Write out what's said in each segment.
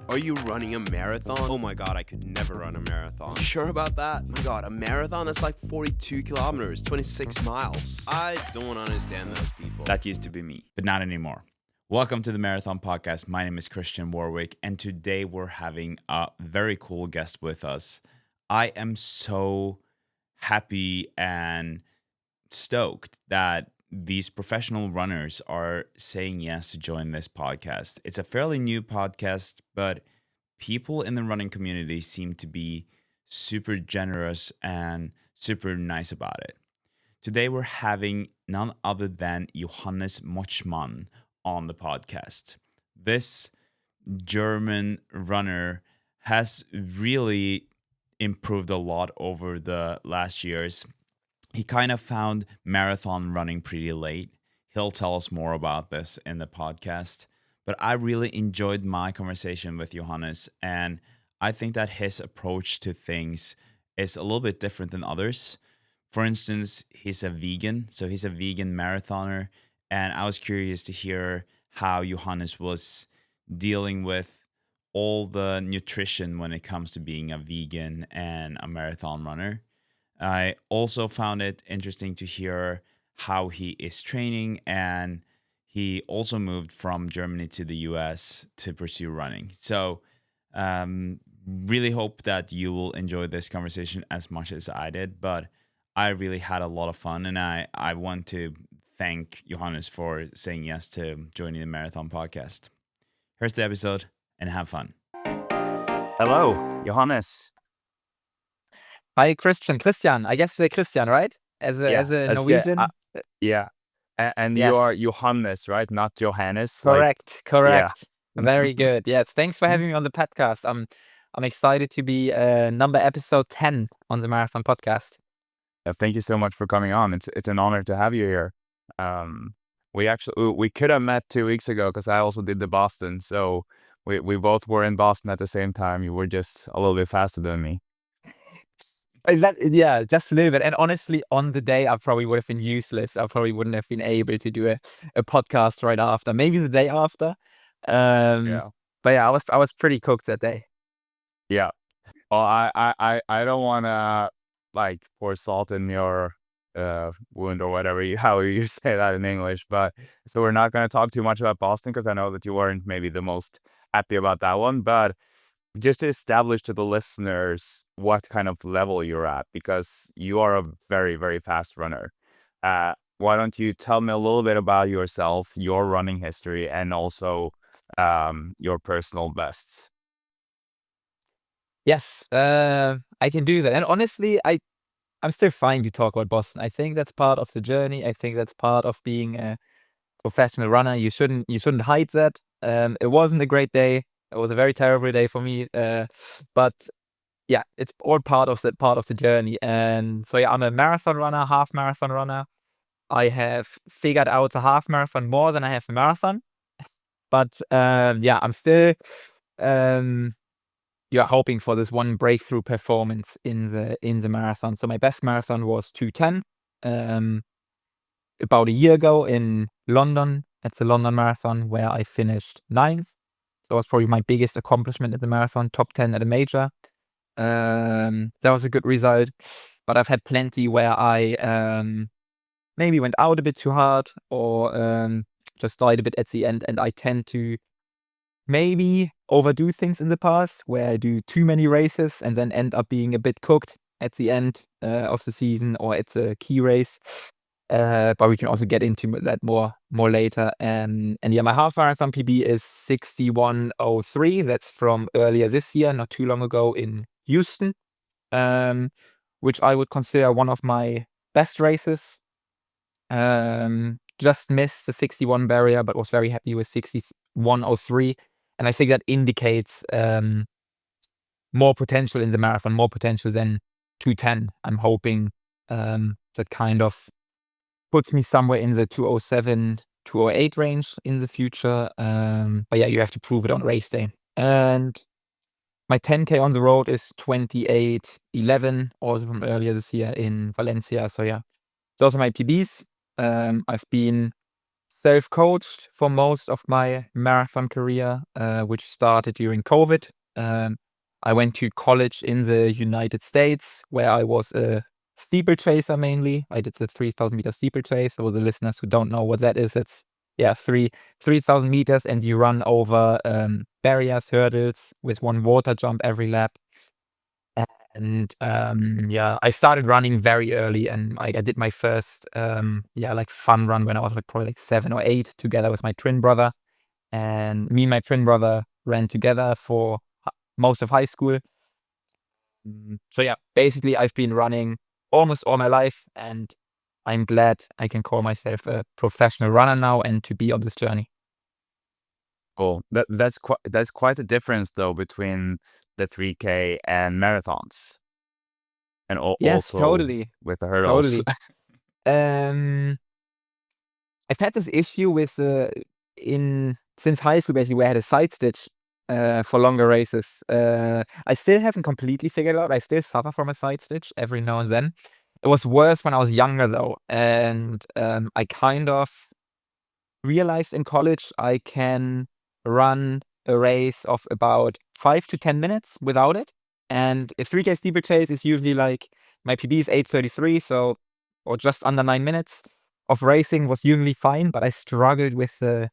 Are you running a marathon? Oh my god, I could never run a marathon. You sure about that? My god, a marathon? That's like 42 kilometers, 26 miles. I don't understand those people. That used to be me, but not anymore. Welcome to the Marathon Podcast. My name is Christian Warwick, and today we're having a very cool guest with us. I am so happy and stoked that these professional runners are saying yes to join this podcast. It's a fairly new podcast, but people in the running community seem to be super generous and super nice about it. Today we're having none other than Johannes Motschmann on the podcast. This German runner has really improved a lot over the last years. He kind of found marathon running pretty late. He'll tell us more about this in the podcast. But I really enjoyed my conversation with Johannes, and I think that his approach to things is a little bit different than others. For instance, he's a vegan, so he's a vegan marathoner, and I was curious to hear how Johannes was dealing with all the nutrition when it comes to being a vegan and a marathon runner. I also found it interesting to hear how he is training, and he also moved from Germany to the US to pursue running. So, really hope that you will enjoy this conversation as much as I did, but I really had a lot of fun, and I want to thank Johannes for saying yes to joining the Marathon Podcast. Here's the episode, and have fun. Hello, Johannes. Hi, Christian. I guess you say Christian, right? As a Norwegian? Yeah. And Yes. you are Johannes, right? Not Johannes. Correct. Yeah. Very good. Yes. Thanks for having me on the podcast. I'm excited to be episode 10 on the Marathon Podcast. Thank you so much for coming on. It's an honor to have you here. We could have met 2 weeks ago because I also did the Boston. So we both were in Boston at the same time. You were just a little bit faster than me. Just a little bit. And honestly, on the day, I probably would have been useless. I probably wouldn't have been able to do a podcast right after. Maybe the day after. But yeah, I was pretty cooked that day. Yeah. Well, I don't want to pour salt in your wound or whatever how you say that in English. But so we're not going to talk too much about Boston because I know that you weren't maybe the most happy about that one. But just to establish to the listeners what kind of level you're at, because you are a very, very fast runner. Why don't you tell me a little bit about yourself, your running history, and also your personal bests? Yes, I can do that. And honestly, I'm still fine to talk about Boston. I think that's part of the journey. I think that's part of being a professional runner. You shouldn't hide that. It wasn't a great day. It was a very terrible day for me. But yeah, it's all part of the journey. And so yeah, I'm a marathon runner, half marathon runner. I have figured out the half marathon more than I have the marathon. But I'm still hoping for this one breakthrough performance in the marathon. So my best marathon was 2:10 about a year ago in London at the London Marathon, where I finished 9th. So it was probably my biggest accomplishment at the marathon, top 10 at a major. That was a good result, but I've had plenty where I maybe went out a bit too hard or just died a bit at the end, and I tend to maybe overdo things in the past where I do too many races and then end up being a bit cooked at the end of the season or it's a key race. But we can also get into that more later. And yeah, my half marathon PB is 61:03. That's from earlier this year, not too long ago in Houston, which I would consider one of my best races. Just missed the 61 barrier, but was very happy with 61:03. And I think that indicates more potential in the marathon, more potential than 2:10. I'm hoping that kind of puts me somewhere in the 2:07, 2:08 range in the future. But yeah, you have to prove it on race day. And my 10K on the road is 28:11, also from earlier this year in Valencia. So yeah, those are my PBs. I've been self-coached for most of my marathon career, which started during COVID. I went to college in the United States, where I was a steeplechaser mainly. I did the 3,000-meter steeplechase. So the listeners who don't know what that is, it's 3,000 meters, and you run over barriers, hurdles with one water jump every lap. And I started running very early, and I did my first like fun run when I was like probably like 7 or 8, together with my twin brother. And me and my twin brother ran together for most of high school. So yeah, basically I've been running almost all my life, and I'm glad I can call myself a professional runner now and to be on this journey. Cool. That's quite a difference though between the 3K and marathons, and Yes, also totally. with the hurdles. Totally. I've had this issue with since high school, basically, where I had a side stitch for longer races. I still haven't completely figured it out. I still suffer from a side stitch every now and then. It was worse when I was younger though, and I kind of realized in college I can run a race of about 5 to 10 minutes without it. And a 3K steeplechase is usually like, my PB is 8:33, so, or just under 9 minutes of racing was usually fine, but I struggled with the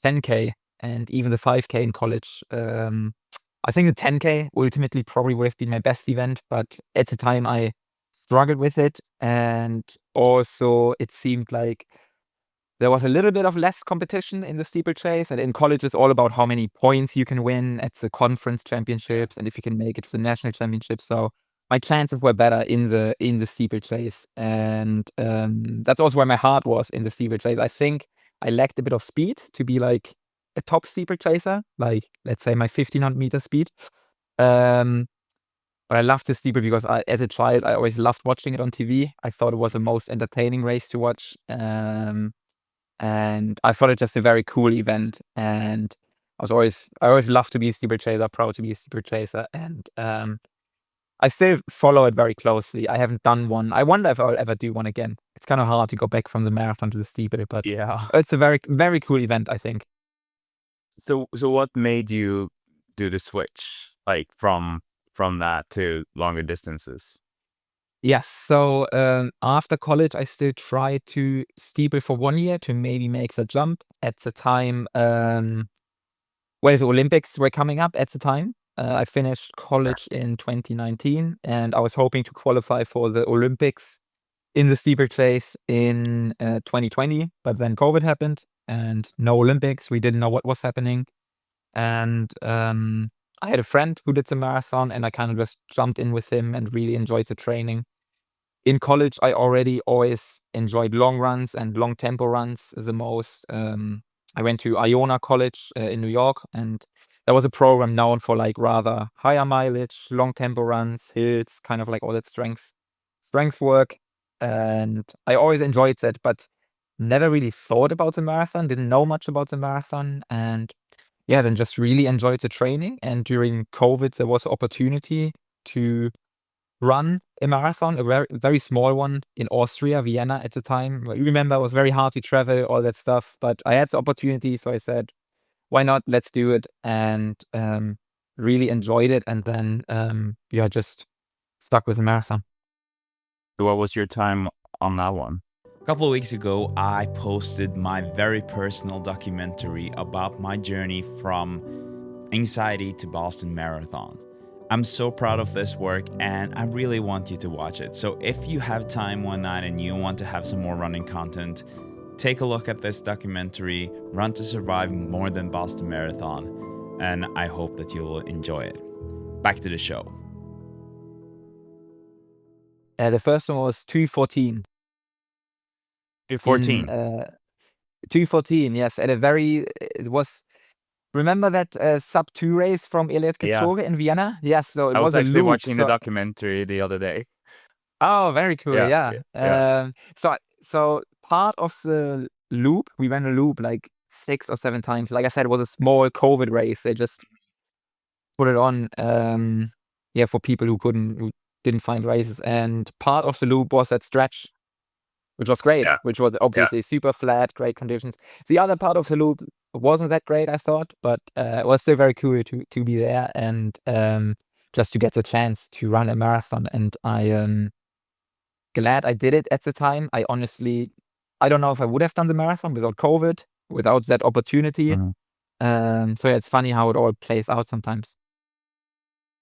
10K and even the 5K in college. I think the 10K ultimately probably would have been my best event, but at the time I struggled with it. And also it seemed like there was a little bit of less competition in the steeplechase, and in college it's all about how many points you can win at the conference championships and if you can make it to the national championships. So my chances were better in the steeplechase, and that's also where my heart was in the steeplechase. I think I lacked a bit of speed to be like a top steeplechaser, like let's say my 1,500-meter speed. But I loved the steeple because as a child, I always loved watching it on TV. I thought it was the most entertaining race to watch. And I thought it just a very cool event. And I always loved to be a steeplechaser, proud to be a steeplechaser. And I still follow it very closely. I haven't done one. I wonder if I'll ever do one again. It's kind of hard to go back from the marathon to the steeple, but Yeah. it's a very, very cool event, I think. So what made you do the switch, like from that to longer distances? Yes. So after college, I still tried to steeple for 1 year to maybe make the jump. At the time, the Olympics were coming up at the time. I finished college in 2019, and I was hoping to qualify for the Olympics in the steeplechase in 2020. But then COVID happened, and no Olympics. We didn't know what was happening. And I had a friend who did the marathon, and I kind of just jumped in with him and really enjoyed the training. In college, I already always enjoyed long runs and long tempo runs the most. I went to Iona College in New York, and there was a program known for like rather higher mileage, long tempo runs, hills, kind of like all that strength work. And I always enjoyed that, but never really thought about the marathon, didn't know much about the marathon. And yeah, then just really enjoyed the training. And during COVID, there was an opportunity to run a marathon, a very, very small one in Austria, Vienna at the time. I remember it was very hard to travel, all that stuff, but I had the opportunity, so I said, why not? Let's do it. And really enjoyed it. And then, just stuck with the marathon. What was your time on that one? A couple of weeks ago, I posted my very personal documentary about my journey from anxiety to Boston Marathon. I'm so proud of this work, and I really want you to watch it. So if you have time one night and you want to have some more running content, take a look at this documentary, Run to Survive More Than Boston Marathon, and I hope that you will enjoy it. Back to the show. The first one was 2:14. 2:14. 2:14, yes. It was, remember that sub 2 race from Eliud Yeah. Kipchoge in Vienna? Yes, so it I was was a actually loop. watching the documentary the other day. Oh, very cool. Yeah, Yeah. So part of the loop, we ran a loop like 6 or 7 times. Like I said, it was a small COVID race. They just put it on, for people who didn't find races. And part of the loop was that stretch which was great, Yeah. which was obviously super flat, great conditions. The other part of the loop wasn't that great, I thought, but it was still very cool to be there and just to get the chance to run a marathon. And I glad I did it at the time. I don't know if I would have done the marathon without COVID, without that opportunity. So yeah, it's funny how it all plays out sometimes.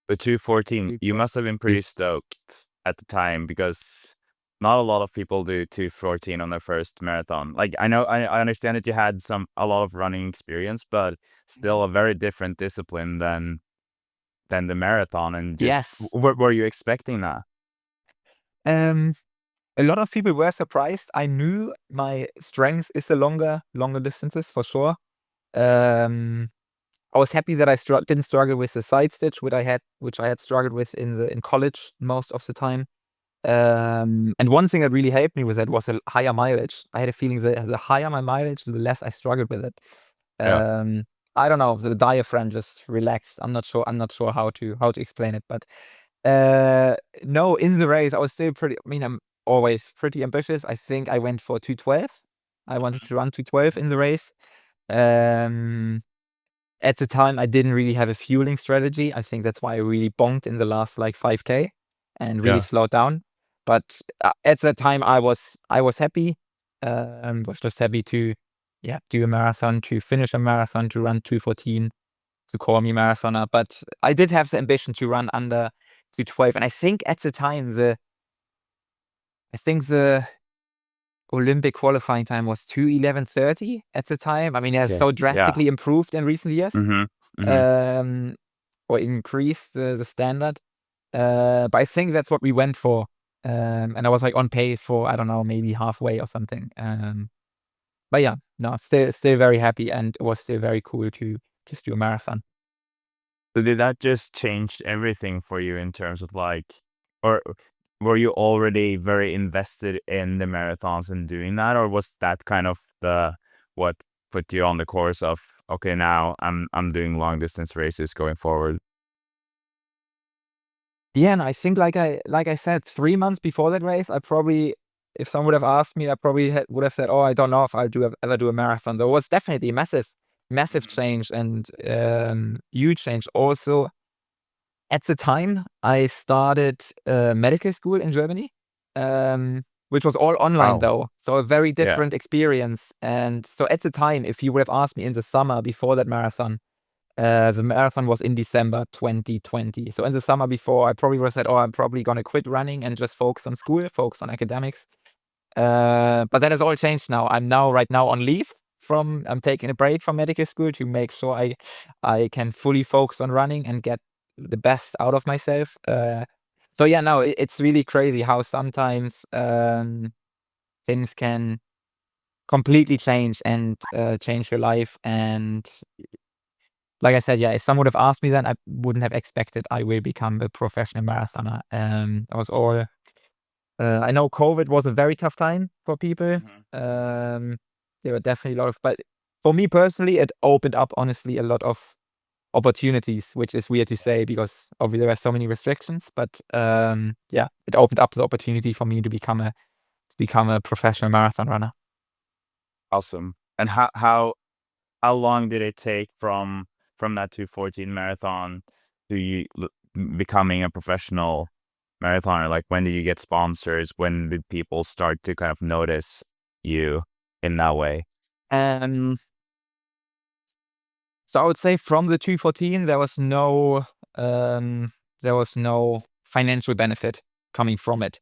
The 2:14, you must have been pretty stoked at the time because not a lot of people do 2:14 on their first marathon. Like I know, I understand that you had a lot of running experience, but still a very different discipline than the marathon. And just Yes. were you expecting that? A lot of people were surprised. I knew my strength is the longer distances for sure. I was happy that I didn't struggle with the side stitch, which I had struggled with in college most of the time. And one thing that really helped me was a higher mileage. I had a feeling that the higher my mileage, the less I struggled with it. Yeah. I don't know, the diaphragm just relaxed. I'm not sure how to explain it, but no, in the race I was still I'm always pretty ambitious. I think I went for 2:12. I wanted to run 2:12 in the race. At the time, I didn't really have a fueling strategy. I think that's why I really bonked in the last like 5K and really slowed down. But at that time, I was happy. Was just happy to do a marathon, to finish a marathon, to run 2:14, to call me marathoner. But I did have the ambition to run under 2:12, and I think at the time the Olympic qualifying time was 2:11:30 at the time. I mean, it has so drastically improved in recent years. Or increased the standard. But I think that's what we went for. And I was like on pace for, I don't know, maybe halfway or something. But yeah, no, still very happy, and it was still very cool to just do a marathon. So did that just change everything for you in terms of or were you already very invested in the marathons and doing that, or was that kind of what put you on the course of, okay, now I'm doing long distance races going forward? Yeah, and I think like I said, 3 months before that race, I probably, if someone would have asked me, I probably would have said, "Oh, I don't know if I'll ever do a marathon." There was definitely a massive change and huge change. Also, at the time, I started medical school in Germany, which was all online though, so a very different experience. And so at the time, if you would have asked me in the summer before that marathon, the marathon was in December 2020. So in the summer before, I probably would have said, "Oh, I'm probably gonna quit running and just focus on school, focus on academics." But that has all changed now. I'm right now on leave I'm taking a break from medical school to make sure I can fully focus on running and get the best out of myself. So yeah, no, it's really crazy how sometimes things can completely change and change your life. And like I said, yeah, if someone would have asked me then, I wouldn't have expected I will become a professional marathoner. I was all I know COVID was a very tough time for people. There were definitely a lot of, but for me personally, it opened up honestly a lot of opportunities, which is weird to say because obviously there were so many restrictions. But yeah, it opened up the opportunity for me to become a professional marathon runner. Awesome. And how long did it take from that 2:14 marathon to you becoming a professional marathoner? Like, when did you get sponsors? When did people start to kind of notice you in that way? So I would say from the 2:14, there was no financial benefit coming from it.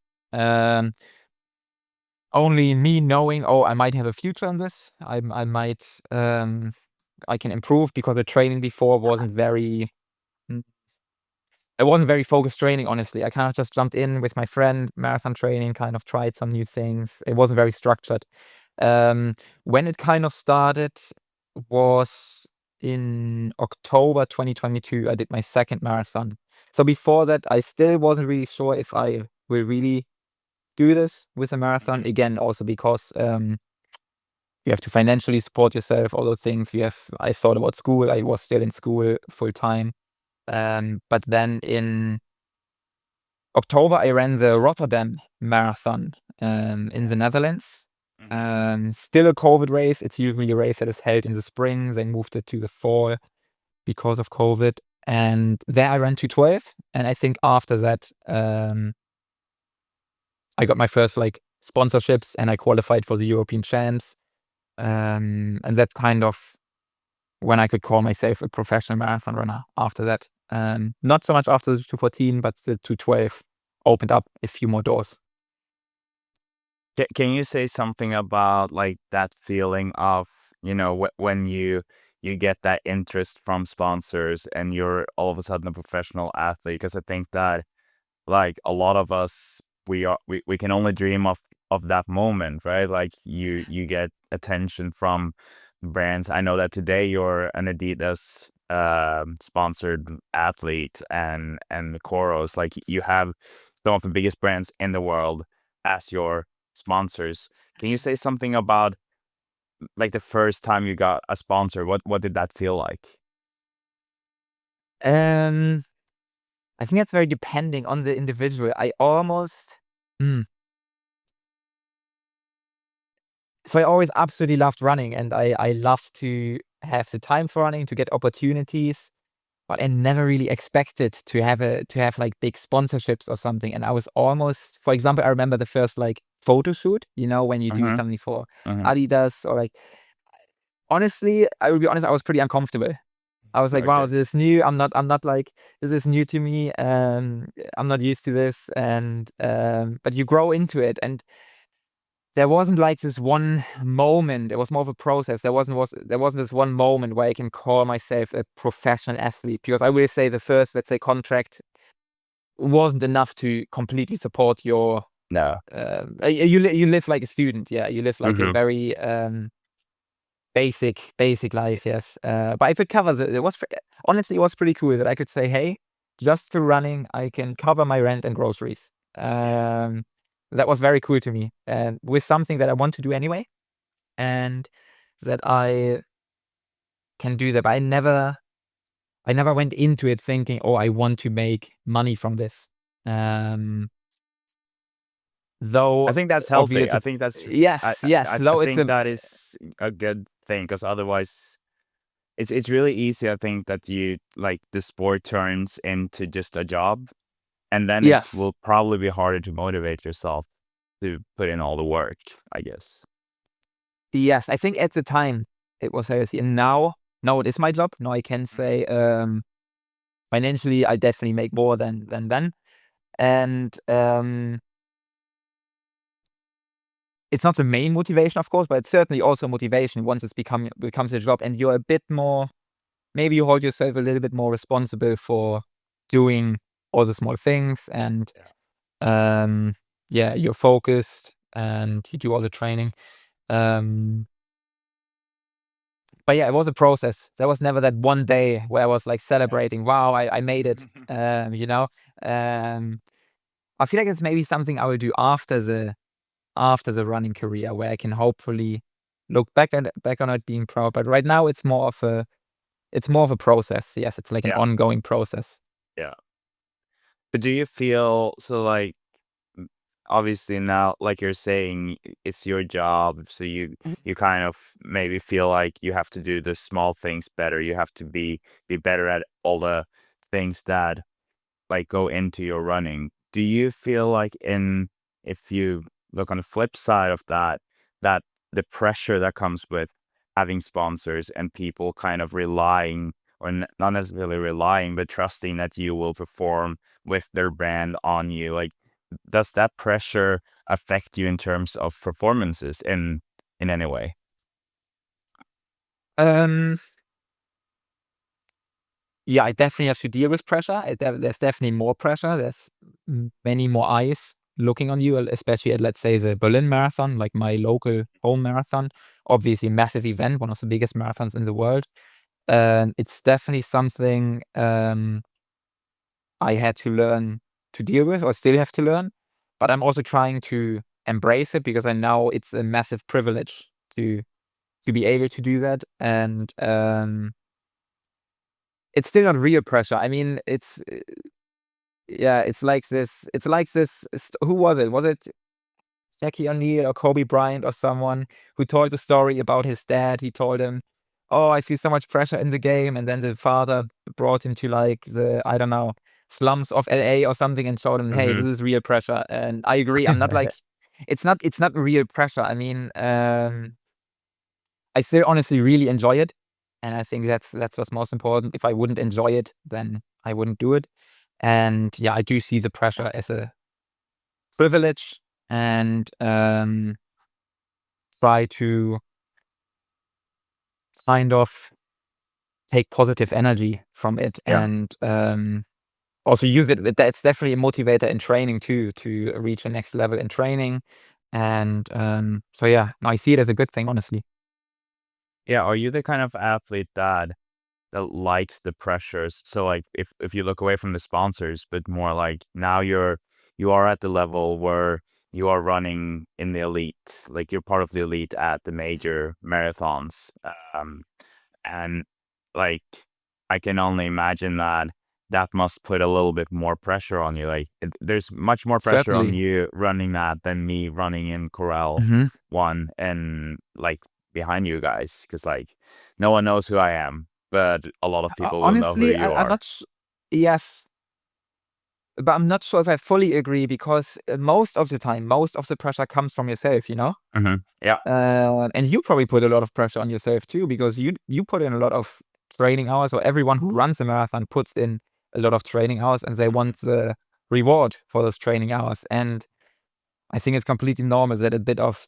Only me knowing, oh, I might have a future in this. I might I can improve because the training before wasn't very mm, it wasn't very focused training, honestly. I kind of just jumped in with my friend, marathon training, kind of tried some new things. It wasn't very structured. When it kind of started was in October 2022. I did my second marathon. So before that, I still wasn't really sure if I will really do this with a marathon. Again, also because you have to financially support yourself, all those things. I thought about school. I was still in school full time. But then in October, I ran the Rotterdam Marathon, in the Netherlands. Mhm. Still a COVID race. It's usually a race that is held in the spring. They moved it to the fall because of COVID. And there I ran 2:12. And I think after that, I got my first like sponsorships and I qualified for the European champs. And that's kind of when I could call myself a professional marathon runner after that. Not so much after the 2:14, but the 2:12 opened up a few more doors. Can you say something about like that feeling of, when you get that interest from sponsors and you're all of a sudden a professional athlete? Because I think that like a lot of us, we can only dream of that moment, right? Like you get attention from brands. I know that today you're an Adidas sponsored athlete, and the Coros, like you have some of the biggest brands in the world as your sponsors. Can you say something about like the first time you got a sponsor? What did that feel like? Um, I think that's very depending on the individual. Hmm. So I always absolutely loved running, and I love to have the time for running, to get opportunities, but I never really expected to have like big sponsorships or something. And I was almost, for example, I remember the first like photo shoot, when you do Mm-hmm. something for Mm-hmm. Adidas or like, honestly, I will be honest, I was pretty uncomfortable. I was like, wow, Okay. this is new. I'm not like, this is new to me. I'm not used to this. And but you grow into it. And there wasn't like this one moment. It was more of a process. There wasn't this one moment where I can call myself a professional athlete, because I will say the first, let's say, contract wasn't enough to completely support your. No. You live like a student, yeah. You live like a Mm-hmm. very basic life, yes. But I could cover it was honestly, it was pretty cool that I could say, hey, just through running, I can cover my rent and groceries. That was very cool to me, and with something that I want to do anyway, and that I can do that. But I never went into it thinking, oh, I want to make money from this. Um, I though think that's healthy. obviously, I think that's yes, yes. I Though it's think a that is a good thing, because otherwise it's really easy. I think that you like the sport turns into just a job, and then it yes. will probably be harder to motivate yourself to put in all the work, I guess. Yes, I think at the time it was healthy, and now it is my job. Now I can Mhm. say, financially, I definitely make more than then, and it's not the main motivation, of course, but it's certainly also motivation once becomes a job, and you're a bit more. Maybe you hold yourself a little bit more responsible for doing all the small things, and Yeah. um, yeah, you're focused and you do all the training. Um, But yeah, it was a process. There was never that one day where I was like celebrating, wow, I made it. Um, I feel like it's maybe something I will do after the running career, where I can hopefully look back on it being proud. But right now it's more of a process. Yes, it's like an Yeah. ongoing process. Yeah. But do you feel so like m- obviously now, like you're saying, it's your job, so you kind of maybe feel like you have to do the small things better. You have to be better at all the things that like go into your running. Do you feel like in if you look on the flip side of that, that the pressure that comes with having sponsors and people kind of relying or not necessarily relying, but trusting that you will perform with their brand on you, like does that pressure affect you in terms of performances in any way? Um, yeah, I definitely have to deal with pressure. There's definitely more pressure. There's many more eyes looking on you, especially at, let's say, the Berlin Marathon, like my local home marathon. Obviously, massive event, one of the biggest marathons in the world. And it's definitely something I had to learn to deal with, or still have to learn. But I'm also trying to embrace it, because I know it's a massive privilege to be able to do that. And it's still not real pressure. I mean, yeah, it's like this. It's like this. Who was it? Was it? Jackie O'Neal or Kobe Bryant or someone who told the story about his dad. He told him, "Oh, I feel so much pressure in the game," and then the father brought him to like the, I don't know, slums of LA or something and showed him, "Hey, this is real pressure." And I agree. I'm not like, it's not real pressure. I mean, I still honestly really enjoy it, and I think that's what's most important. If I wouldn't enjoy it, then I wouldn't do it. And yeah, I do see the pressure as a privilege, and try to kind of take positive energy from it, Yeah. and also use it. That's definitely a motivator in training too, to reach the next level in training. And so yeah, no, I see it as a good thing, honestly. Yeah, are you the kind of athlete that likes the pressures? So like if you look away from the sponsors, but more like now you are at the level where you are running in the elite, like you're part of the elite at the major marathons. Um and like I can only imagine that that must put a little bit more pressure on you. Like there's much more pressure on Certainly. you running that than me running in Corral Mhm. one and like behind you guys, because like no one knows who I am, but a lot of people will know who Honestly, you I'm are. not yes, but I'm not sure if I fully agree, because most of the time, most of the pressure comes from yourself, you know? Yeah. And you probably put a lot of pressure on yourself too, because you put in a lot of training hours, or everyone who runs a marathon puts in a lot of training hours, and they want the reward for those training hours. And I think it's completely normal that a bit of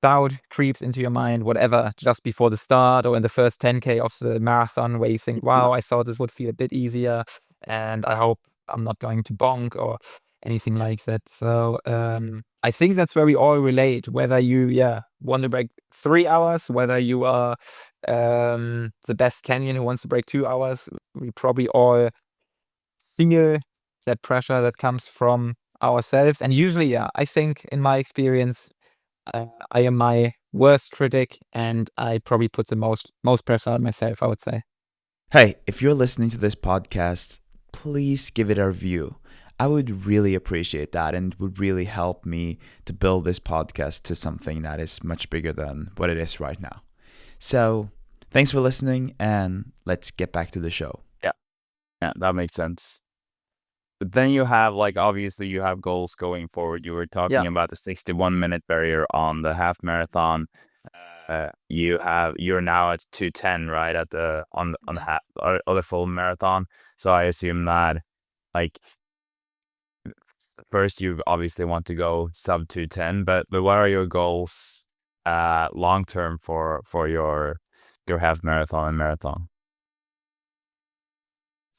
doubt creeps into your mind, whatever, just before the start or in the first 10K of the marathon, where you think, wow, I thought this would feel a bit easier, and I hope I'm not going to bonk or anything like that. So I think that's where we all relate, whether you, yeah, want to break 3 hours, whether you are the best Kenyan who wants to break 2 hours. We probably all feel that pressure that comes from ourselves. And usually, yeah, I think in my experience, I am my worst critic, and I probably put the most pressure on myself, I would say. Hey, if you're listening to this podcast, please give it a review. I would really appreciate that, and it would really help me to build this podcast to something that is much bigger than what it is right now. So, thanks for listening, and let's get back to the show. Yeah. Yeah, that makes sense. But then you have like obviously you have goals going forward. You were talking Yeah. about the 61-minute barrier on the half marathon. You're now at 2:10, right? At the on the Mhm. half or the full marathon. So I assume that like first you obviously want to go sub 2:10, but what are your goals long term for your half marathon and marathon?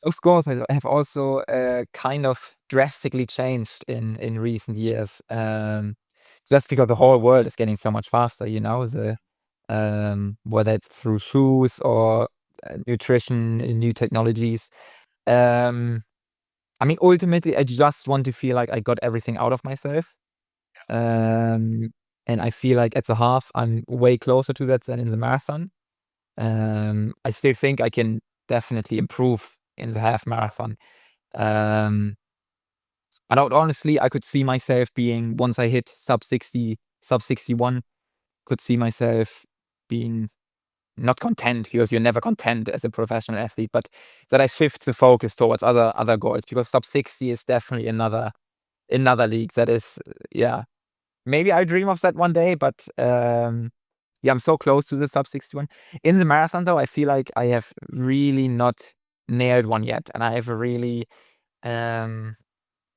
Those goals have also kind of drastically changed in recent years, just because the whole world is getting so much faster, you know, whether it's through shoes or nutrition, new technologies. Um, I mean, ultimately, I just want to feel like I got everything out of myself. Um, and I feel like at the half, I'm way closer to that than in the marathon. I still think I can definitely improve in the half marathon. Um, and honestly, I could see myself being, once I hit sub 60, sub 61, could see myself being not content, because you're never content as a professional athlete, but that I shift the focus towards other goals, because sub 60 is definitely another league that is, yeah, maybe I dream of that one day, but yeah, I'm so close to the sub 61. In the marathon, though, I feel like I have really not nailed one yet, and I have really um,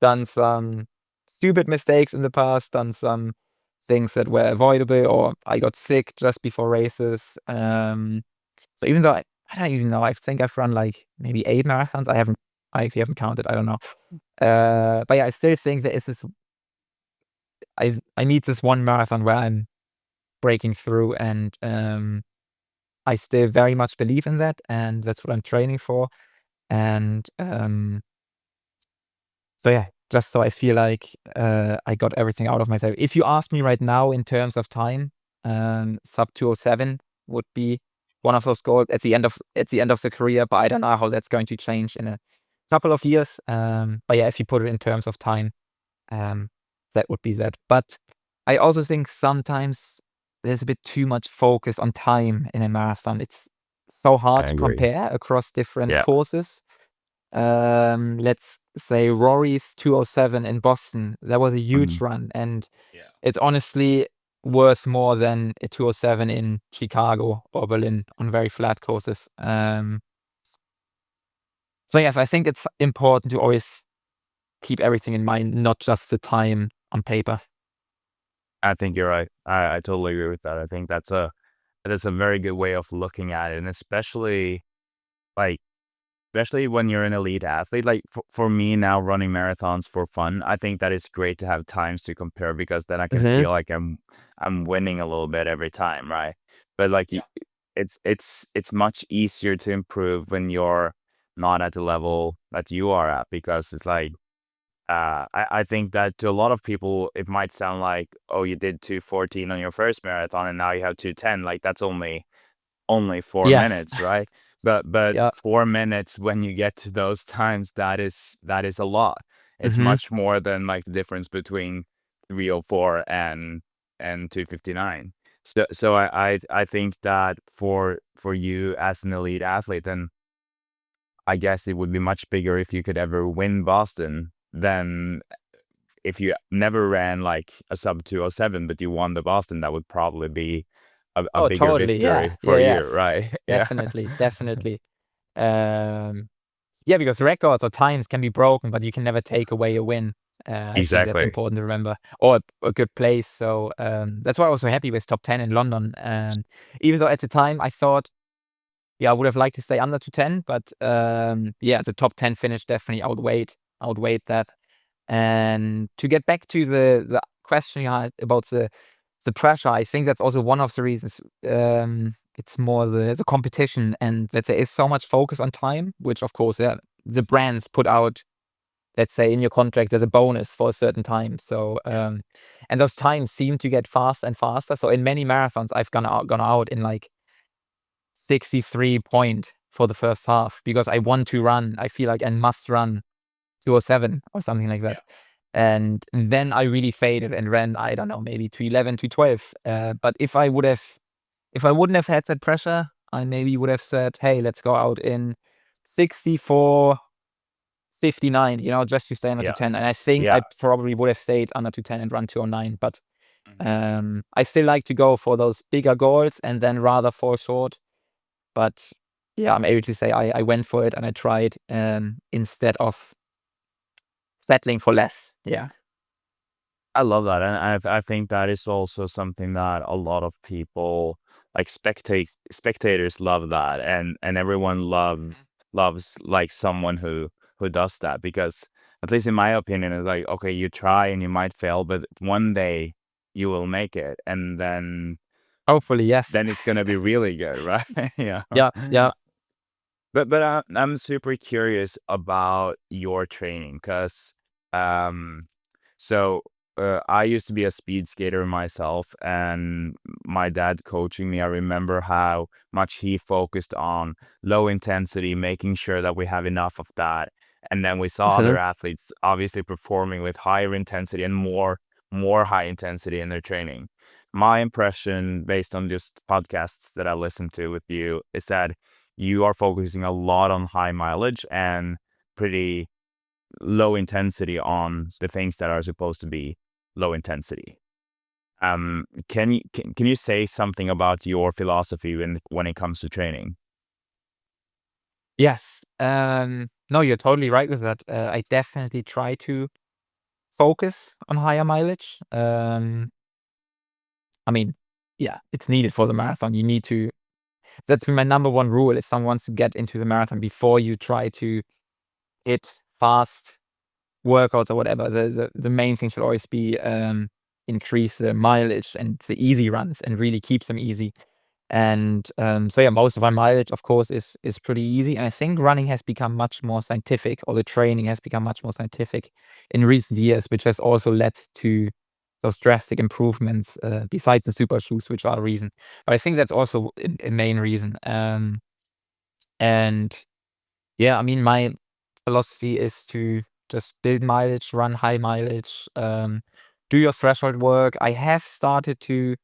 done some stupid mistakes in the past, done some things that were avoidable, or I got sick just before races. So even though I don't even know, I think I've run like maybe 8 marathons. I actually haven't counted. I don't know. But yeah, I still think there is this. I need this one marathon where I'm breaking through, and I still very much believe in that, and that's what I'm training for. And so yeah, just so I feel like I got everything out of myself. If you ask me right now in terms of time, sub 207 would be one of those goals at the end of the career, but I don't know how that's going to change in a couple of years. But yeah, if you put it in terms of time, um, that would be that. But I also think sometimes there's a bit too much focus on time in a marathon. It's so hard I to agree. compare across different Yeah. courses. Let's say Rory's 2:07 in Boston. That was a huge Mhm. run, and Yeah. it's honestly worth more than a 2:07 in Chicago or Berlin on very flat courses. So yes, I think it's important to always keep everything in mind, not just the time on paper. I think you're right. I totally agree with that. I think that's a very good way of looking at it, and like especially when you're an elite athlete. Like for me now, running marathons for fun, I think that is great to have times to compare because then I can Mhm. feel like I'm winning a little bit every time, right? But like Yeah. it's much easier to improve when you're not at the level that you are at because it's like I think that to a lot of people, it might sound like, oh, you did 2:14 on your first marathon and now you have 2:10. Like that's only four Yes. minutes, right? But Yeah. 4 minutes when you get to those times, that is a lot. It's Mhm. much more than like the difference between 3:04 and 2:59. So I think that for you as an elite athlete, then I guess it would be much bigger if you could ever win Boston than if you never ran like a sub 2:07, but you won the Boston. That would probably be a Oh, bigger totally. Yeah. victory Yeah, for you, yes. right? Yeah. Definitely, definitely. Um, yeah, because records or times can be broken, but you can never take away a win. I think that's Exactly. important to remember, or a good place. So that's why I was so happy with top 10 in London. And even though at the time I thought, yeah, I would have liked to stay under 210, but yeah, the top 10 finish definitely outweighed that. And to get back to the question you had about the pressure, I think that's also one of the reasons. It's more the competition, and that there is so much focus on time, which of course, yeah, the brands put out, let's say, in your contract as a bonus for a certain time. So and those times seem to get faster and faster. So in many marathons, I've gone out in like 63 point for the first half because I want to run. I feel like I must run 2:07 or something like that. And then I really faded and ran, I don't know, maybe 2:11, 2:12. But if I wouldn't have had that pressure, I maybe would have said, "Hey, let's go out in 64:59, just to stay under Yeah. 210." And I think Yeah. I probably would have stayed under 210 and run 2:09. But Mhm. I still like to go for those bigger goals and then rather fall short. But yeah, I'm able to say I went for it and I tried, instead of settling for less. Yeah. I love that, and I think that is also something that a lot of people, like spectators, love that, and everyone loves like someone who does that because at least in my opinion, it's like okay, you try and you might fail, but one day you will make it, and Hopefully, yes. then it's gonna be really good, right? Yeah. Yeah, yeah. But I'm super curious about your training because um so I used to be a speed skater myself, and my dad coaching me, I remember how much he focused on low intensity, making sure that we have enough of that. And then we saw other Mhm. athletes obviously performing with higher intensity and more high intensity in their training. My impression, based on just podcasts that I listened to with you, is that you are focusing a lot on high mileage and pretty low intensity on the things that are supposed to be low intensity. Can you say something about your philosophy when it comes to training? Yes. No, you're totally right with that. I definitely try to focus on higher mileage. I mean, yeah, it's needed for the marathon. You need to That's my number one rule if someone wants to get into the marathon before you try to hit fast workouts or whatever. The main thing should always be, increase the mileage and the easy runs and really keep them easy. And so yeah, most of my mileage, of course, is pretty easy. And I think running has become much more scientific, or the training has become much more scientific in recent years, which has also led to those drastic improvements, besides the super shoes, which are a reason. But I think that's also a main reason. And yeah, I mean, my philosophy is to just build mileage, run high mileage, do your threshold work. I have started to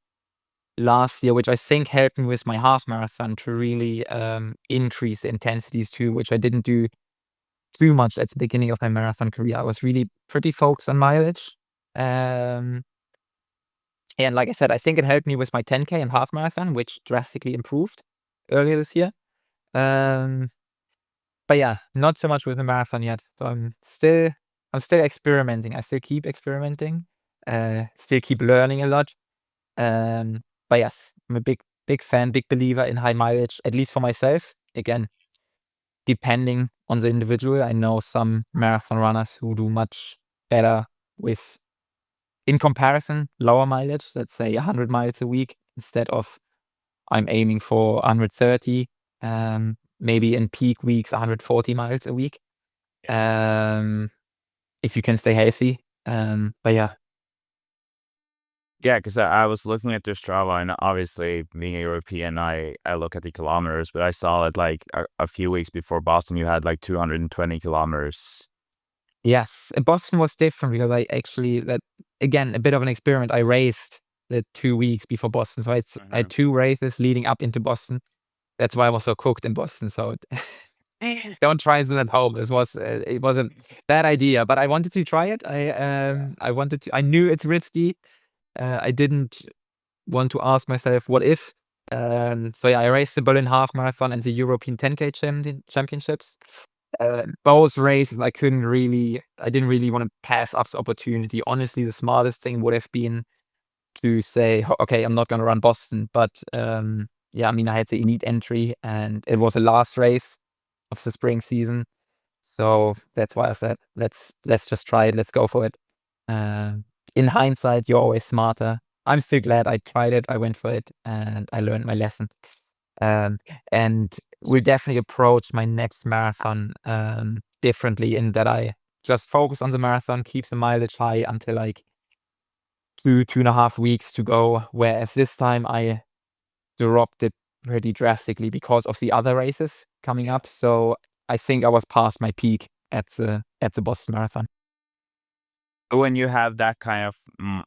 last year, which I think helped me with my half marathon to really increase the intensities too, which I didn't do too much at the beginning of my marathon career. I was really pretty focused on mileage. And like I said, I think it helped me with my 10K and half marathon, which drastically improved earlier this year. But yeah, not so much with the marathon yet. So I'm still experimenting. I still keep experimenting. Still keep learning a lot. But yes, I'm a big fan, big believer in high mileage, at least for myself. Again, depending on the individual. I know some marathon runners who do much better with, in comparison, lower mileage, let's say 100 miles a week instead of I'm aiming for 130, maybe in peak weeks, 140 miles a week. If you can stay healthy. But yeah. Yeah, because I was looking at their Strava, and obviously, being a European, I look at the kilometers, but I saw that like a few weeks before Boston, you had like 220 kilometers. Yes, Boston was different because I actually, that again, a bit of an experiment. I raced the 2 weeks before Boston, so I had 2 races leading up into Boston. That's why I was so cooked in Boston. So don't try this at home. This was it was a bad idea, but I wanted to try it. I wanted to. I knew it's risky. I didn't want to ask myself what if. So yeah, I raced the Berlin Half Marathon and the European 10K Championships. Both races, I didn't really want to pass up the opportunity. Honestly, the smartest thing would have been to say, okay, I'm not going to run Boston. But yeah, I mean, I had the elite entry and it was the last race of the spring season. So that's why I said, let's just try it. Let's go for it. In hindsight, you're always smarter. I'm still glad I tried it. I went for it and I learned my lesson. And will definitely approach my next marathon differently in that I just focus on the marathon, keep the mileage high until like 2.5 weeks to go. Whereas this time I dropped it pretty drastically because of the other races coming up. So I think I was past my peak at the Boston Marathon. When you have that kind of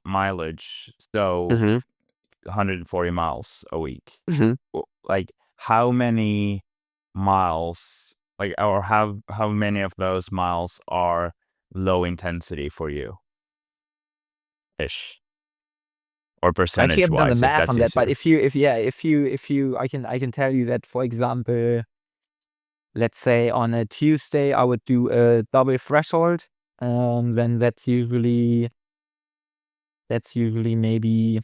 mileage, so 140 miles a week, like how many miles, like, or how many of those miles are low intensity for you, ish, or I actually percentage haven't done the wise, if math that's on that, but easier? if you, I can tell you that, for example, let's say on a Tuesday, I would do a double threshold. Then that's usually maybe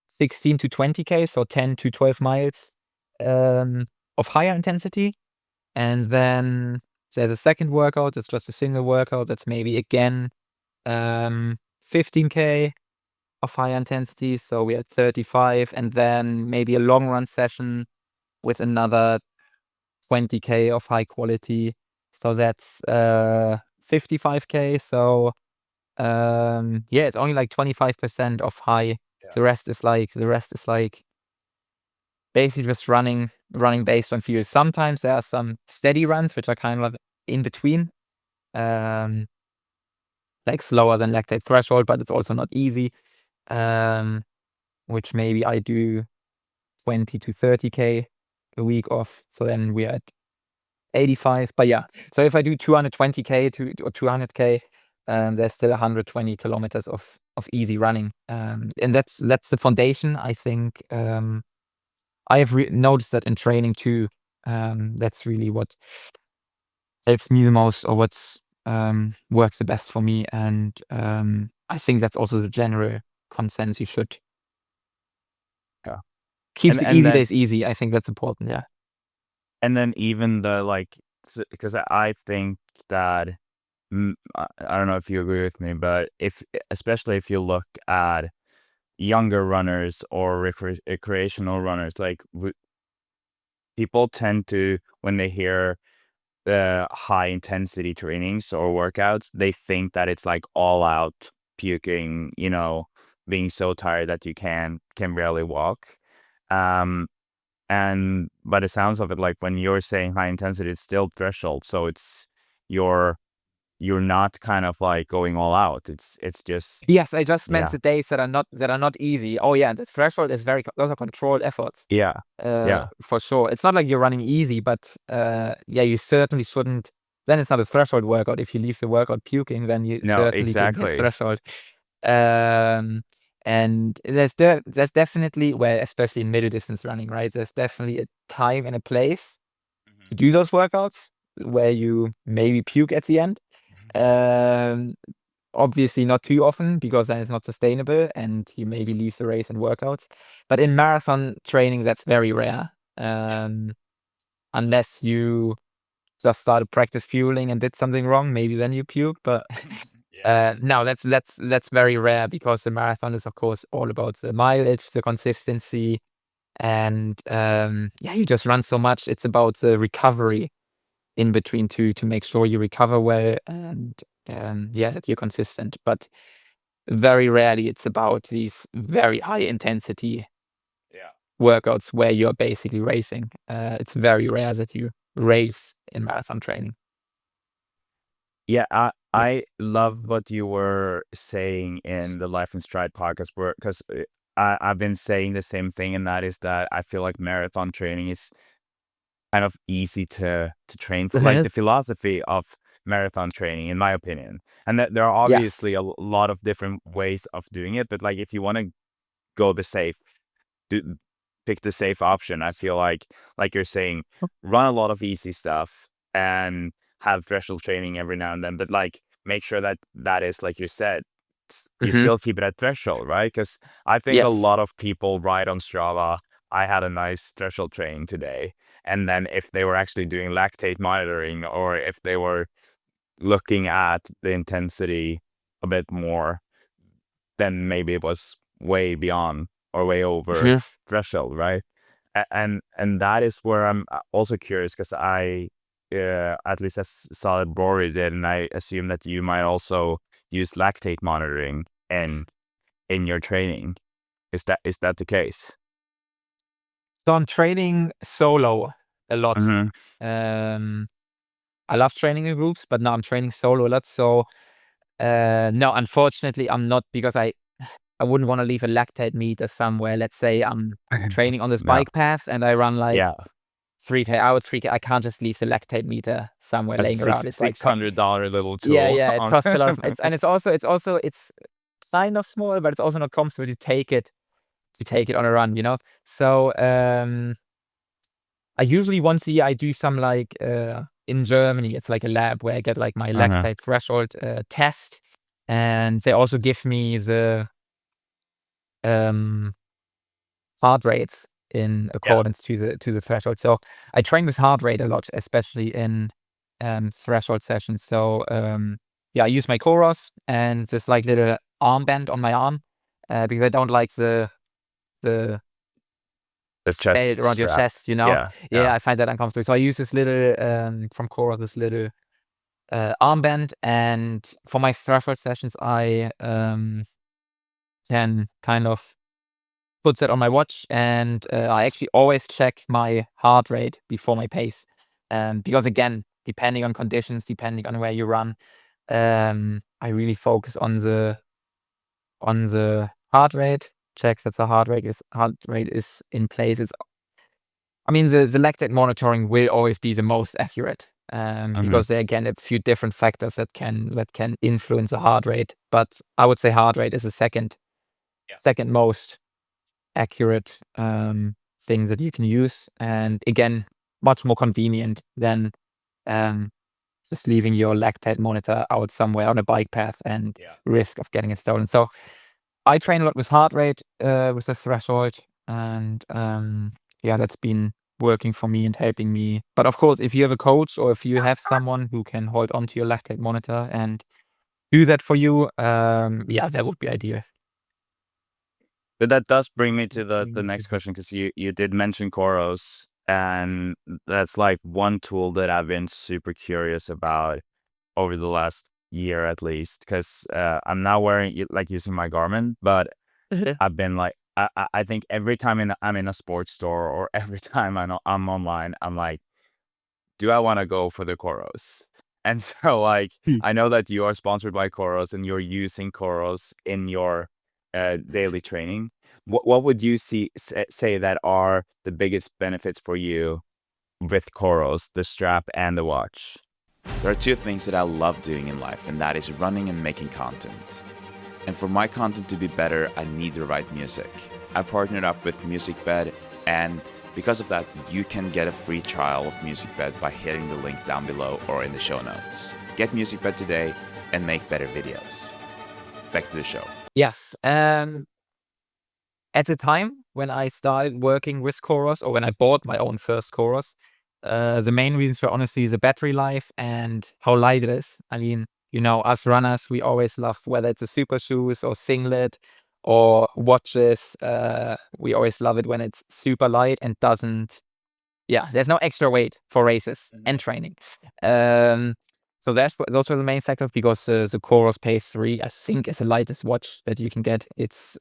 16 to 20K, so 10 to 12 miles of higher intensity. And then there's a second workout. It's just a single workout. That's maybe again 15K of higher intensity. So we had 35, and then maybe a long run session with another 20K of high quality. So that's 55K. So yeah, it's only like 25% of high. The rest is like basically just running based on feel. Sometimes there are some steady runs which are kind of in between, like slower than lactate threshold, but it's also not easy. Which maybe I do 20 to 30K a week of. So then we're at 85. But yeah, so if I do 220K or 200K, there's still 120 kilometers of easy running. And that's the foundation. I think I have noticed that in training too. That's really what helps me the most, or what's works the best for me. And I think that's also the general consensus. You should Yeah. keep the And easy then days easy. I think that's important. Yeah. even the, like, because I think that, I don't know if you agree with me, but especially if you look at younger runners or recreational runners, like, people tend to, when they hear the high intensity trainings or workouts, they think that it's like all out puking, being so tired that you can barely walk. And by the sounds of it, like when you're saying high intensity, it's still threshold, so it's your you're not kind of like going all out. It's just Yes, I just meant yeah, the days that are not easy. Oh yeah, the threshold is those are controlled efforts. yeah, yeah. For sure. It's not like you're running easy, but yeah, you certainly shouldn't. Then it's not a threshold workout. If you leave the workout puking, then you No, certainly didn't hit exactly. threshold. And there's definitely, well, especially in middle distance running, right? There's definitely a time and a place to do those workouts where you maybe puke at the end. Um, Obviously not too often, because then it's not sustainable and you maybe leave the race and workouts. But in marathon training, that's very rare. Unless you just started practice fueling and did something wrong, maybe then you puke. But no, that's very rare, because the marathon is of course all about the mileage, the consistency, and yeah, you just run so much. It's about the recovery in between to make sure you recover well, and yeah, that you're consistent. But very rarely it's about these very high intensity Yeah. workouts where you're basically racing. It's very rare that you race in marathon training. Yeah, I love what you were saying in the Life in Stride podcast, where because I've been saying the same thing, and that is that I feel like marathon training is kind of easy to train for, like the philosophy of marathon training, in my opinion. And that there are Yes. obviously a lot of different ways of doing it, but like if you want to go the safe, do, pick the safe option. I feel like you're saying, run a lot of easy stuff and have threshold training every now and then, but like make sure that that is, like you said, you Hmm. still keep it at threshold, right? Because I think a Yes. lot of people write on Strava, I had a nice threshold training today. And then if they were actually doing lactate monitoring, or if they were looking at the intensity a bit more, then maybe it was way beyond or way over Mhm. threshold, right? And that is where I'm also curious, because I at least as Solid Rory did, and I assume that you might also use lactate monitoring in your training. Is that the case? So I'm training solo a lot. Mm-hmm. Um, I love training in groups, but now I'm training solo a lot. So no, unfortunately, I'm not, because I wouldn't want to leave a lactate meter somewhere. Let's say I'm training on this No. bike path and I run like Yeah. 3K out, 3K. I can't just leave the lactate meter somewhere A laying around. It's like, $600 little yeah, tool. yeah, it costs a lot of, and it's kind of small, but it's also not comfortable to take it on a run, you know? So, I usually once a year I do some like, in Germany, it's like a lab where I get like my Uh-huh. lactate threshold, test, and they also give me the, um heart rates in Yeah. accordance to the threshold. So I train with heart rate a lot, especially in threshold sessions. So yeah, I use my Coros and this like little armband on my arm, because I don't like the The belt chest around your strap. chest, you know? Yeah. Yeah, Yeah. I find that uncomfortable. So I use this little from Coros, this little armband, and for my threshold sessions I can kind of put that on my watch, and I actually always check my heart rate before my pace, because again, depending on conditions, depending on where you run, I really focus on the heart rate. Check that the heart rate is in place. I mean, the lactate monitoring will always be the most accurate, Mm-hmm. because there are again a few different factors that can influence the heart rate. But I would say heart rate is the second most accurate thing that you can use, and again, much more convenient than um, just leaving your lactate monitor out somewhere on a bike path and Yeah. risk of getting it stolen. So I train a lot with heart rate, with the threshold, and yeah, that's been working for me and helping me. But of course, if you have a coach or if you have someone who can hold on to your lactate monitor and do that for you, yeah, that would be ideal. But that does bring me to the next question, because you did mention Koros, and that's like one tool that I've been super curious about over the last year at least, because I'm now wearing it, like using my Garmin, but I've been like I think every time I'm in a sports store, or every time I'm online, I'm like, do I want to go for the Koros? And so, like, Hmm. I know that you are sponsored by Coros and you're using Coros in your daily training. What would you say that are the biggest benefits for you with Coros, the strap and the watch? There are two things that I love doing in life, and that is running and making content. And for my content to be better, I need to write music. I've partnered up with Musicbed, and because of that, you can get a free trial of Musicbed by hitting the link down below or in the show notes. Get Musicbed today and make better videos. Back to the show. Yes. At the time when I started working with Coros, or when I bought my own first Coros, the main reasons were honestly the battery life and how light it is. I mean, us runners, we always love whether it's a super shoes or singlet or watches. We always love it when it's super light and there's no extra weight for races and training. So those were the main factors, because the Coros Pace 3, I think, is the lightest watch that you can get. It's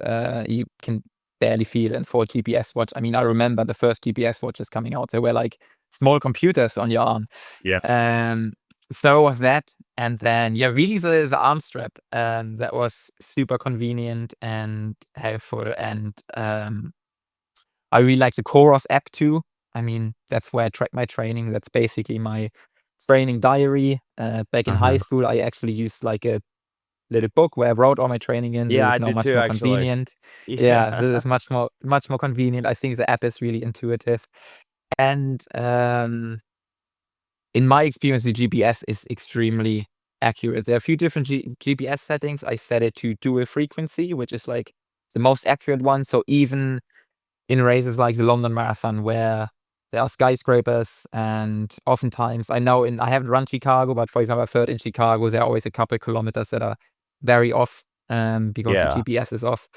you can barely feel it for a GPS watch. I mean, I remember the first GPS watches coming out. They were like small computers on your arm. Yeah. So was that. And then, really the arm strap, that was super convenient and helpful. And I really like the Coros app too. I mean, that's where I track my training. That's basically my training diary. Back in high school, I actually used like a little book where I wrote all my training in. Yeah, This I is now did much too, more actually. convenient. Yeah, Yeah. this is much more convenient. I think the app is really intuitive. And in my experience, the GPS is extremely accurate. There are a few different GPS settings. I set it to dual frequency, which is like the most accurate one. So even in races like the London Marathon, where there are skyscrapers, and oftentimes I haven't run Chicago, but for example, I've heard in Chicago there are always a couple kilometers that are very off, because the Yeah. GPS is off.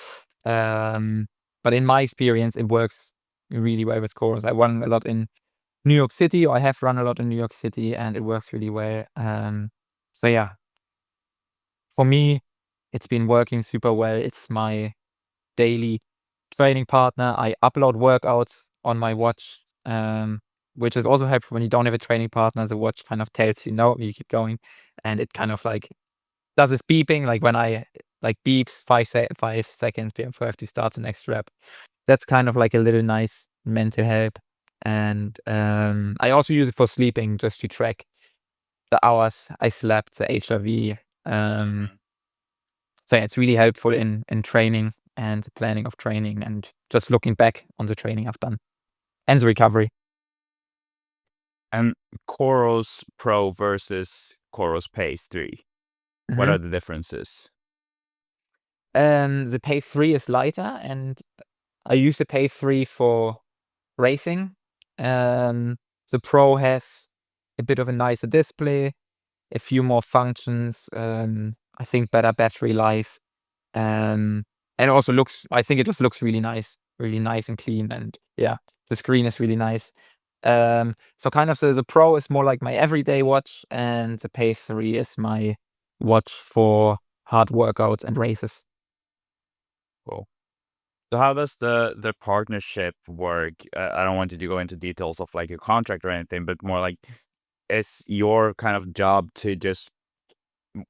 But in my experience, it works really well with Coros. I run a lot in New York City, or I have run a lot in New York City, and it works really well. So yeah, for me, it's been working super well. It's my daily training partner. I upload workouts on my watch, which is also helpful when you don't have a training partner. The watch kind of tells you, no, you keep going, and it kind of like does this beeping, like when I like beeps 5 seconds before I have to start the next rep. That's kind of like a little nice mental help. And I also use it for sleeping, just to track the hours I slept, the HRV. So yeah, it's really helpful in training and the planning of training, and just looking back on the training I've done and the recovery. And Coros Pro versus Coros Pace 3. What are the differences? The Pay 3 is lighter, and I use the Pay 3 for racing. The Pro has a bit of a nicer display, a few more functions, I think better battery life, and also I think it just looks really nice and clean, and yeah, the screen is really nice. So kind of the Pro is more like my everyday watch, and the Pay 3 is my watch for hard workouts and races. Cool. So how does the partnership work? I don't want you to go into details of like your contract or anything, but more like, is your kind of job to just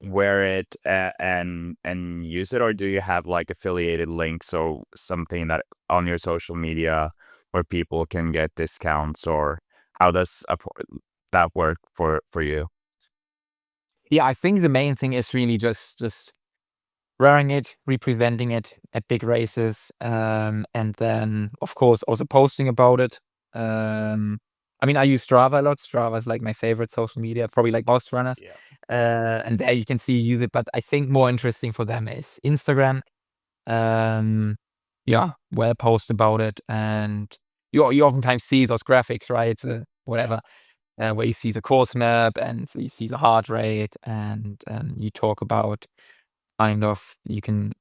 wear it and use it, or do you have like affiliated links or something that on your social media where people can get discounts, or how does that work for you? Yeah, I think the main thing is really just wearing it, representing it at big races, and then of course also posting about it. I mean, I use Strava a lot. Strava is like my favorite social media, probably like most runners. Yeah. And there you can see use it, but I think more interesting for them is Instagram. Where I post about it, and you oftentimes see those graphics, right? Whatever, where you see the course map and you see the heart rate, and you talk about you can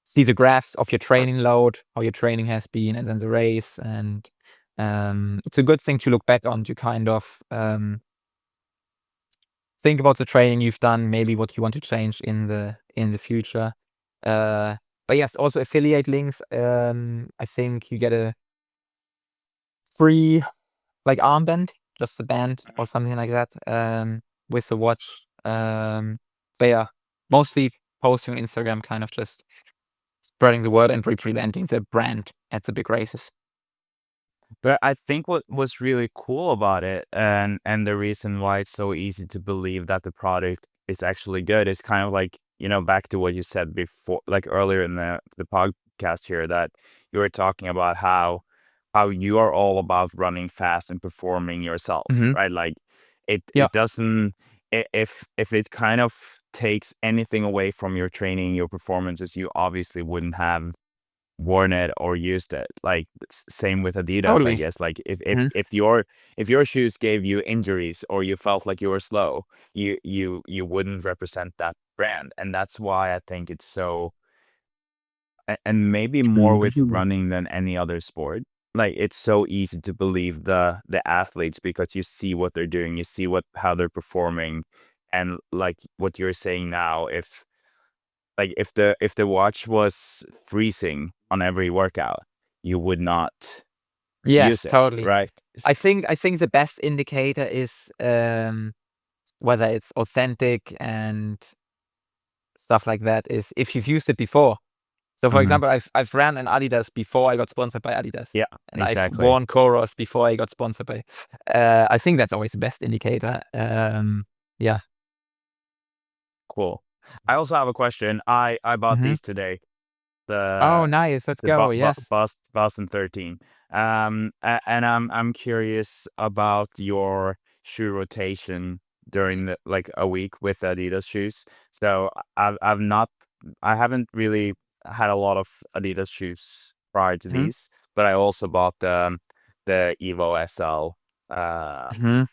see the graphs of your training load, how your training has been, and then the race. And it's a good thing to look back on, to kind of think about the training you've done, maybe what you want to change in the future. But yes, also affiliate links. I think you get a free like armband, just a band or something like that. with the watch. But yeah, mostly posting on Instagram, kind of just spreading the word and representing the brand at the big races. But I think what was really cool about it, and the reason why it's so easy to believe that the product is actually good, is kind of like, back to what you said before, like earlier in the podcast here, that you were talking about how you are all about running fast and performing yourself, right? Like Yeah, it doesn't, if it kind of takes anything away from your training, your performances, you obviously wouldn't have worn it or used it. Like same with Adidas, I totally. guess. Like Mhm. if your shoes gave you injuries or you felt like you were slow, you wouldn't represent that brand. And that's why I think it's so, and maybe more with running than any other sport. Like it's so easy to believe the athletes, because you see what they're doing, you see how they're performing. And like what you're saying now, if the watch was freezing on every workout, you would not Yes, use it, totally. right? I think the best indicator is whether it's authentic and stuff like that is if you've used it before. So for Mhm. example, I've ran an Adidas before I got sponsored by Adidas, Yeah, and I've exactly. worn Coros before I got sponsored by. I think that's always the best indicator. Yeah. Cool. I also have a question. I bought Mhm. these today. Oh, The nice. Let's the go. Yes. Boston 13. And I'm curious about your shoe rotation during the like a week with Adidas shoes. So I haven't really had a lot of Adidas shoes prior to Mhm. these, but I also bought the Evo SL Mhm.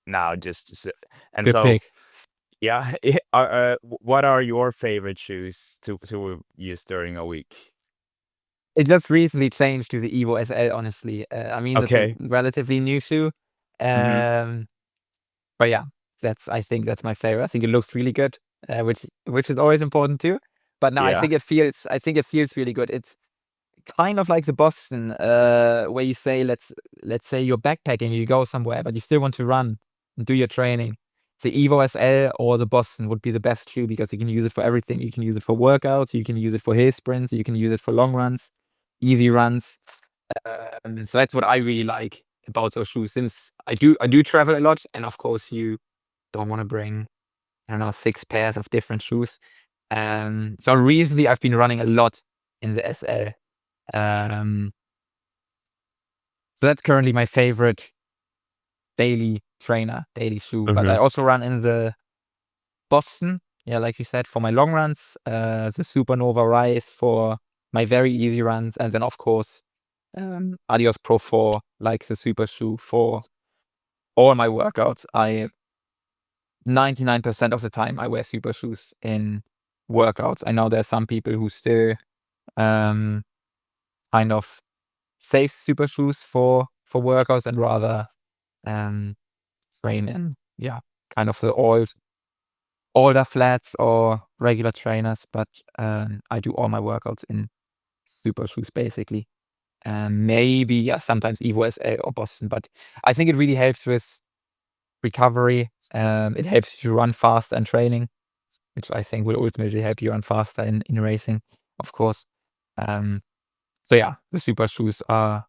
now, and Good so pick. yeah. What are your favorite shoes to use during a week? It just recently changed to the Evo SL, honestly. I mean, that's a Okay. relatively new shoe. Mm-hmm. Um, but yeah, I think that's my favorite. I think it looks really good, which is always important too. But no, Yeah. I think it feels really good. It's kind of like the Boston, where you say, let's say you're backpacking, you go somewhere, but you still want to run and do your training. The Evo SL or the Boston would be the best shoe because you can use it for everything. You can use it for workouts, you can use it for hill sprints, you can use it for long runs, easy runs. So that's what I really like about those shoes. Since I do travel a lot, and of course you don't want to bring, I don't know, 6 pairs of different shoes. So recently I've been running a lot in the SL. Um, so that's currently my favorite daily shoe. But I Mm-hmm. also run in the Boston, yeah, like you said, for my long runs, the Supernova Rise for my very easy runs, and then of course, Adios Pro 4, like the super shoe for all my workouts. 99% of the time I wear super shoes in workouts. I know there's some people who still um, kind of save super shoes for workouts and rather um, train in, yeah, kind of the older flats or regular trainers. But I do all my workouts in super shoes basically. Maybe, yeah, sometimes Evo SA or Boston, but I think it really helps with recovery. It helps you run faster and training, which I think will ultimately help you run faster in racing, of course. Um, so yeah, the super shoes are,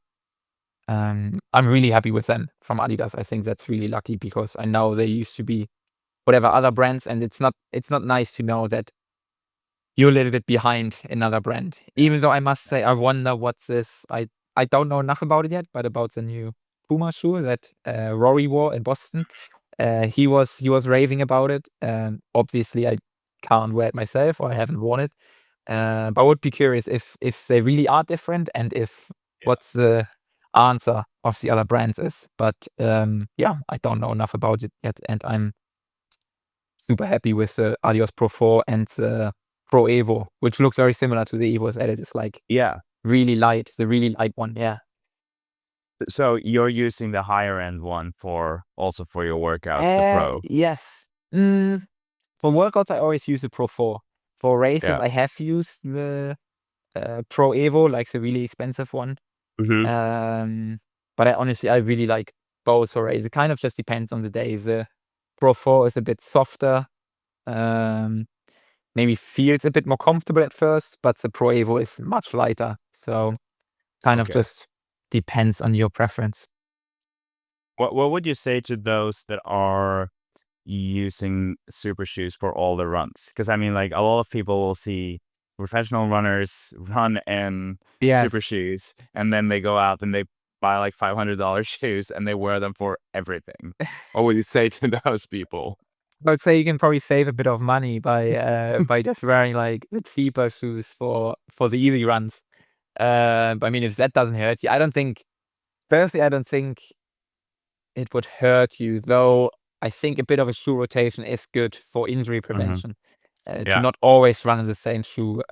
I'm really happy with them from Adidas. I think that's really lucky because I know they used to be whatever other brands, and it's not nice to know that you're a little bit behind another brand. Even though I must say, I wonder what's this. I don't know enough about it yet, but about the new Puma shoe that Rory wore in Boston. He was raving about it. Obviously, I can't wear it myself, or I haven't worn it. But I would be curious if they really are different and if Yeah. what's the answer of the other brands is. But yeah, I don't know enough about it yet, and I'm super happy with the Adios Pro 4 and the Pro Evo, which looks very similar to the Evo's edit. It's like Yeah. really light, the really light one. Yeah. So you're using the higher end one for your workouts, the Pro. Yes. For workouts, I always use the Pro 4. For races, Yeah. I have used the Pro Evo, like the really expensive one. Mm-hmm. Um, but I really like both for races. It kind of just depends on the day. Pro 4 is a bit softer. Maybe feels a bit more comfortable at first, but the Pro Evo is much lighter. So kind of Okay. just depends on your preference. What would you say to those that are using super shoes for all the runs? Because I mean, like a lot of people will see professional runners run in super Yes. shoes, and then they go out and they buy like $500 shoes and they wear them for everything. What would you say to those people? I would say you can probably save a bit of money by just wearing like the cheaper shoes for the easy runs. But I mean, if that doesn't hurt you, I don't think it would hurt you, though. I think a bit of a shoe rotation is good for injury prevention. To Yeah. not always run in the same shoe.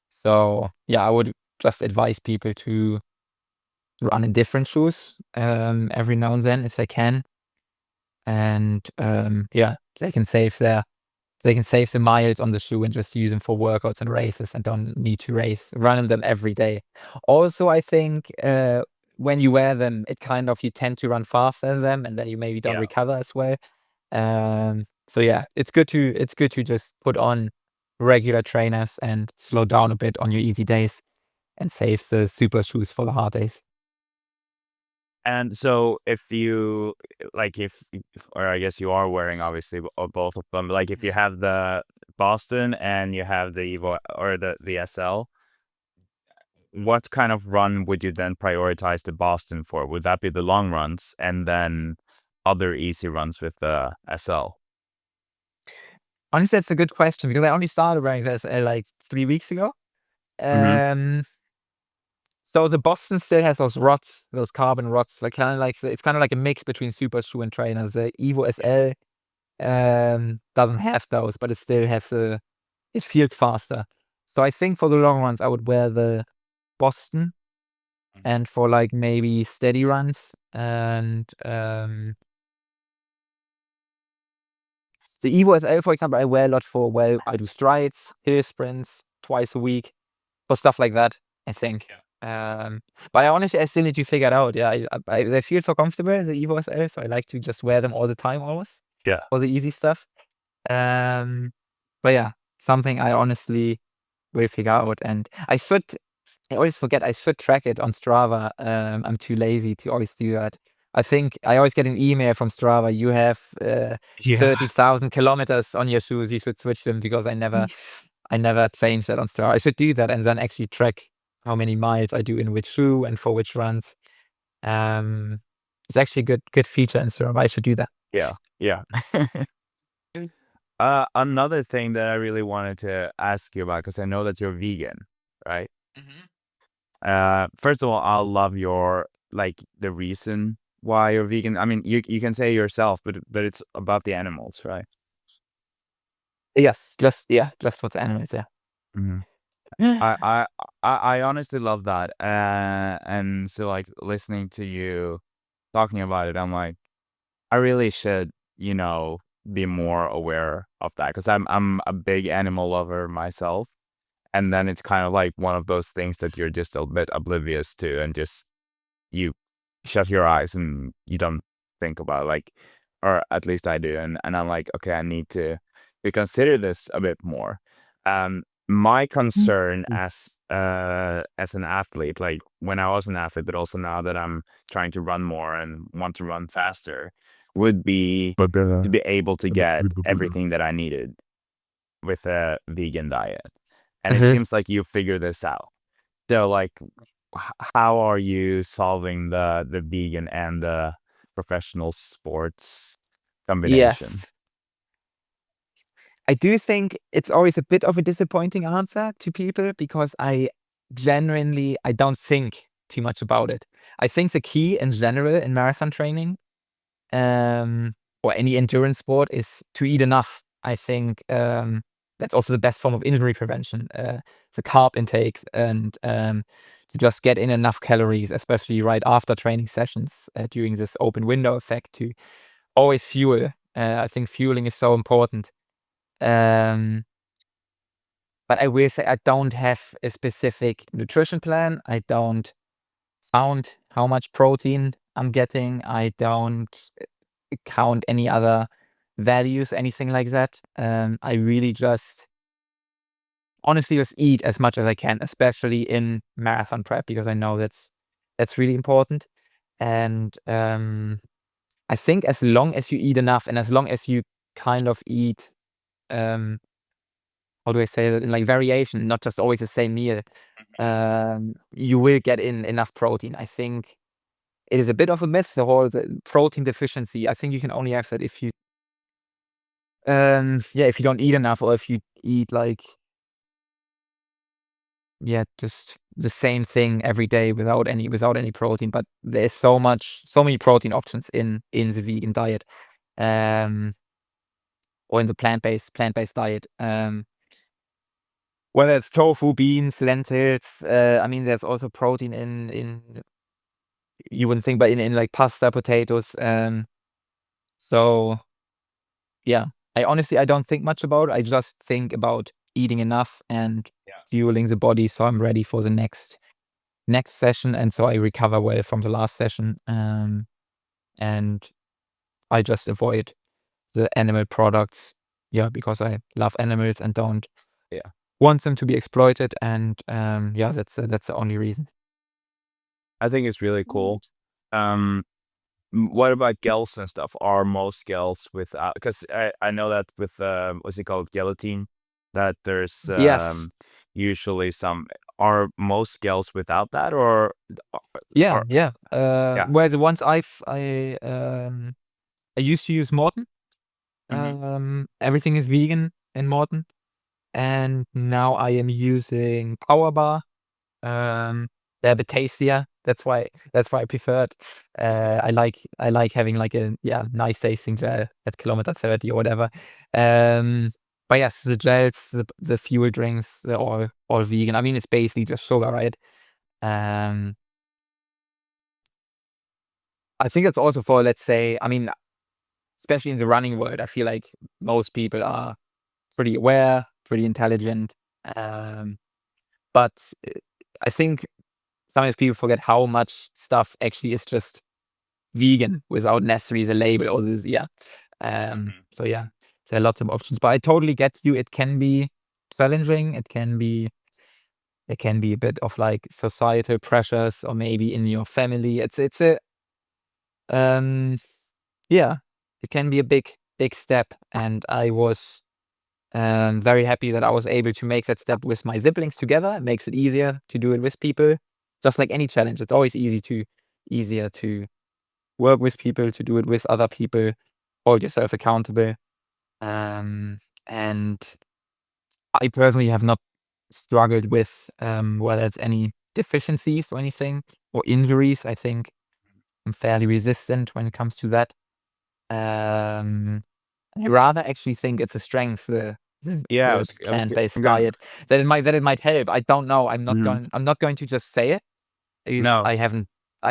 So yeah, I would just advise people to run in different shoes every now and then if they can, and yeah, they can save the miles on the shoe and just use them for workouts and races and don't need to run in them every day. Also, I think when you wear them, you tend to run faster in them, and then you maybe don't Yeah. recover as well. So yeah, it's good to just put on regular trainers and slow down a bit on your easy days and save the super shoes for the hard days. And so if you like, or I guess you are wearing obviously both of them. Like if you have the Boston and you have the Evo or the SL, what kind of run would you then prioritize the Boston for? Would that be the long runs and then other easy runs with the SL? Honestly, that's a good question because I only started wearing this like 3 weeks ago. Mm-hmm. So the Boston still has those rods, those carbon rods, like it's kind of like a mix between super shoe and trainers. The Evo SL doesn't have those, but it still has it feels faster. So I think for the long runs, I would wear the Boston, and for like maybe steady runs and the Evo SL, for example, I wear a lot I do strides, hill sprints twice a week, for stuff like that, I think. But I still need to figure it out. Yeah, they feel so comfortable, the Evo SL, so I like to just wear them all the time almost Yeah. for the easy stuff. But yeah, something I honestly will figure out. And I always forget I should track it on Strava. I'm too lazy to always do that. I think I always get an email from Strava. You have 30,000 kilometers on your shoes. You should switch them because I never changed that on Strava. I should do that and then actually track how many miles I do in which shoe and for which runs. It's actually a good feature in Strava. I should do that. Yeah. Yeah. Another thing that I really wanted to ask you about, because I know that you're vegan, right? First of all, I love your the reason why you're vegan. I mean, you can say yourself, but it's about the animals, right? Yes, just for the animals. Yeah. Mm-hmm. I honestly love that. And so like listening to you talking about it, I'm like, I really should, be more aware of that because I'm a big animal lover myself. And then it's kind of like one of those things that you're just a bit oblivious to and just you shut your eyes and you don't think about or at least I do. And I'm like, okay, I need to consider this a bit more. My concern as an athlete, like when I was an athlete, but also now that I'm trying to run more and want to run faster, would be to be able to get everything that I needed with a vegan diet. And it seems like you figure this out. So like how are you solving the vegan and the professional sports combination? Yes. I do think it's always a bit of a disappointing answer to people because I don't think too much about it. I think the key in general in marathon training, or any endurance sport, is to eat enough. I think that's also the best form of injury prevention, the carb intake, and to just get in enough calories, especially right after training sessions, during this open window effect, to always fuel. I think fueling is so important. But I will say I don't have a specific nutrition plan. I don't count how much protein I'm getting. I don't count any other values, anything like that. I really just honestly just eat as much as I can, especially in marathon prep, because I know that's really important. And I think as long as you eat enough and as long as you kind of eat, how do I say that, in like variation, not just always the same meal, you will get in enough protein. I think it is a bit of a myth, the protein deficiency. I think you can only have that if you, if you don't eat enough, or if you eat like, just the same thing every day without any protein. But there's so many protein options in the vegan diet, or in the plant-based diet. Whether it's tofu, beans, lentils. I mean, there's also protein in you wouldn't think, but in like pasta, potatoes. So yeah, I don't think much about it. I just think about eating enough and fueling the body, so I'm ready for the next session, and so I recover well from the last session. And I just avoid the animal products, because I love animals and don't want them to be exploited. And that's the only reason. I think it's really cool. What about gels and stuff? Are most gels without? Because I know that with what's it called, gelatin, that there's Yes. usually some. Are most gels without that, or Yeah, are yeah. yeah? Where the ones I used to use Morton. Everything is vegan in Morton, and now I am using Power Bar. They're a bit tastier. That's why I prefer it. I like having like a nice tasting gel at kilometer 30 or whatever. But yes, the gels, the fuel drinks, they're all vegan. I mean, it's basically just sugar, right? I think it's also for, let's say, I mean, especially in the running world, I feel like most people are pretty aware, pretty intelligent. But I think sometimes people forget how much stuff actually is just vegan without necessarily the label or this. So there are lots of options. But I totally get you. It can be challenging. It can be a bit of like societal pressures, or maybe in your family. It's a it can be a big step. And I was very happy that I was able to make that step with my siblings together. It makes it easier to do it with people. Just like any challenge, it's always easier to work with people, to do it with other people, hold yourself accountable. And I personally have not struggled with whether it's any deficiencies or anything, or injuries. I think I'm fairly resistant when it comes to that. I rather actually think it's a strength, Yeah, the plant-based I'm gonna. diet, that it might help. I don't know. Mhm. I'm not going to just say it, because No, I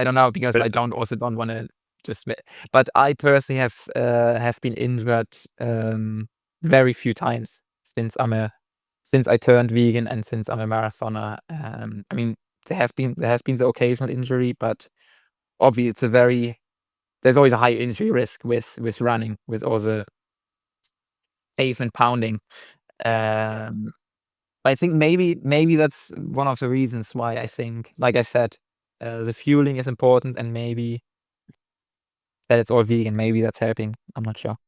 don't know, because but I don't want to just. But I personally have been injured very few times since I turned vegan, and since I'm a marathoner. I mean, there has been the occasional injury, but obviously there's always a high injury risk with running, with all the pavement pounding. Um, I think maybe that's one of the reasons why I think, like I said, the fueling is important, and maybe that it's all vegan. Maybe that's helping. I'm not sure.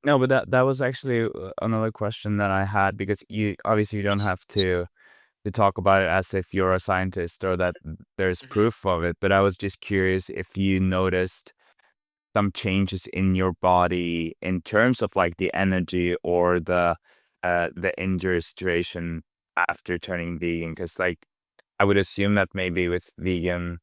no, but that was actually another question that I had, because you obviously you don't have to talk about it as if you're a scientist or that there's proof of it. But I was just curious if you noticed some changes in your body in terms of like the energy or the injury situation after turning vegan. Because like I would assume that maybe with vegan,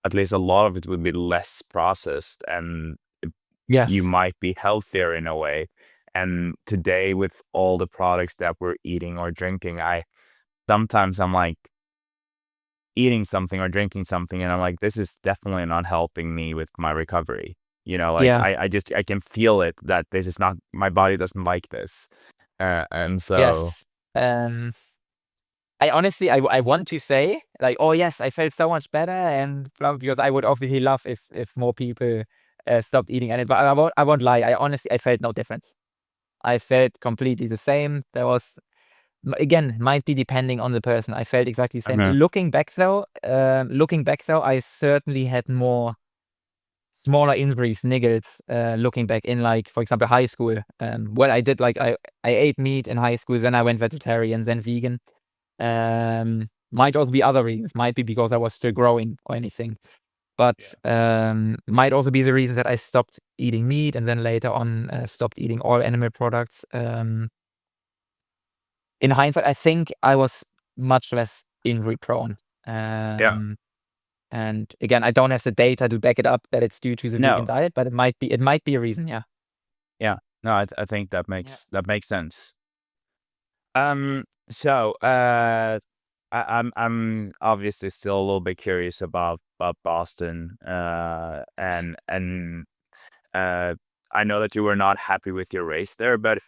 at least a lot of it would be less processed, and you Yes. might be healthier in a way. And today, with all the products that we're eating or drinking, I sometimes I'm like eating something or drinking something, and I'm like, this is definitely not helping me with my recovery. Like Yeah. I can feel it, that this is not, my body doesn't like this. And so, Yes. I honestly, I want to say like, oh yes, I felt so much better, and blah, because I would obviously love if more people stopped eating any. But I won't lie. I felt no difference. I felt completely the same. There was, again, might be depending on the person. I felt exactly the same. Uh-huh. Looking back though, I certainly had more smaller injuries, niggles, looking back in, like, for example, high school. Well, I did, like, I ate meat in high school, then I went vegetarian, then vegan. Might also be other reasons. Might be because I was still growing or anything. But might also be the reason that I stopped eating meat and then later on stopped eating all animal products. In hindsight, I think I was much less injury prone. Yeah. And again, I don't have the data to back it up that it's due to the vegan No. diet, but it might be a reason, yeah. Yeah. No, I think that Yeah. makes sense. So I'm obviously still a little bit curious about Boston. And I know that you were not happy with your race there, but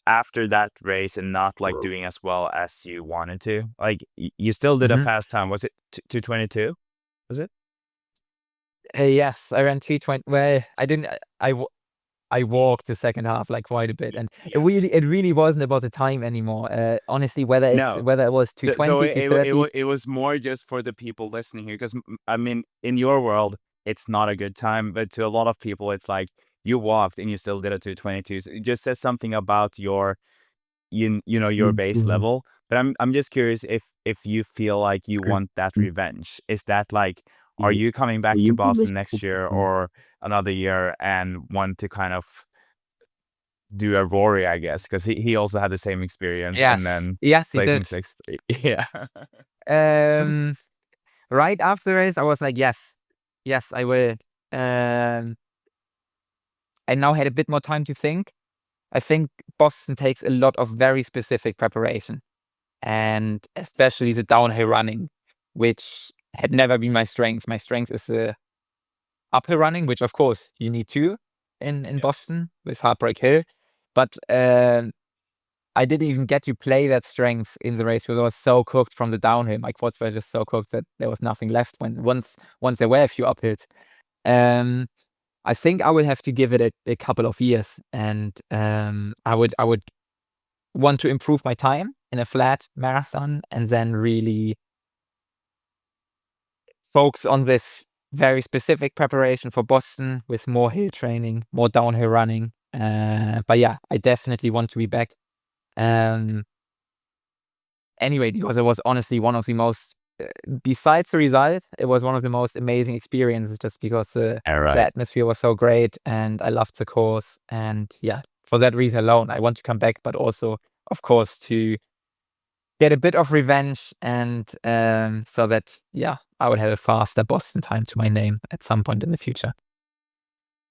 after that race and not like doing as well as you wanted to, like you still did a Mhm. fast time. Was it 2:22? Was it? Yes, I ran 2:20. Well, I didn't. I walked the second half like quite a bit, and Yeah. it really wasn't about the time anymore. Honestly, whether No. it was So 2:20, 2:30. it was more just for the people listening here, because I mean, in your world, it's not a good time, but to a lot of people, it's like you walked and you still did a 2:22. So it just says something about your your base level. But I'm just curious if you feel like you want that revenge. Is that like, are you coming back to Boston next year or another year and want to kind of do a Rory, I guess, because he also had the same experience and Yes, then yes, he placing did. sixth. Yeah. Um, right after the race, I was like, yes, yes, I will. I now had a bit more time to think. I think Boston takes a lot of very specific preparation, and especially the downhill running, which had never been my strength. My strength is uphill running, which of course you need to in Boston with Heartbreak Hill. But I didn't even get to play that strength in the race because I was so cooked from the downhill. My quads were just so cooked that there was nothing left when once there were a few uphills. Um, I think I will have to give it a couple of years, and I would want to improve my time in a flat marathon, and then really focus on this very specific preparation for Boston with more hill training, more downhill running. But yeah, I definitely want to be back. Anyway, because it was honestly one of the most, besides the result, it was one of the most amazing experiences just because the All right. atmosphere was so great and I loved the course. And yeah, for that reason alone, I want to come back, but also, of course, to get a bit of revenge and so that, yeah, I would have a faster Boston time to my name at some point in the future.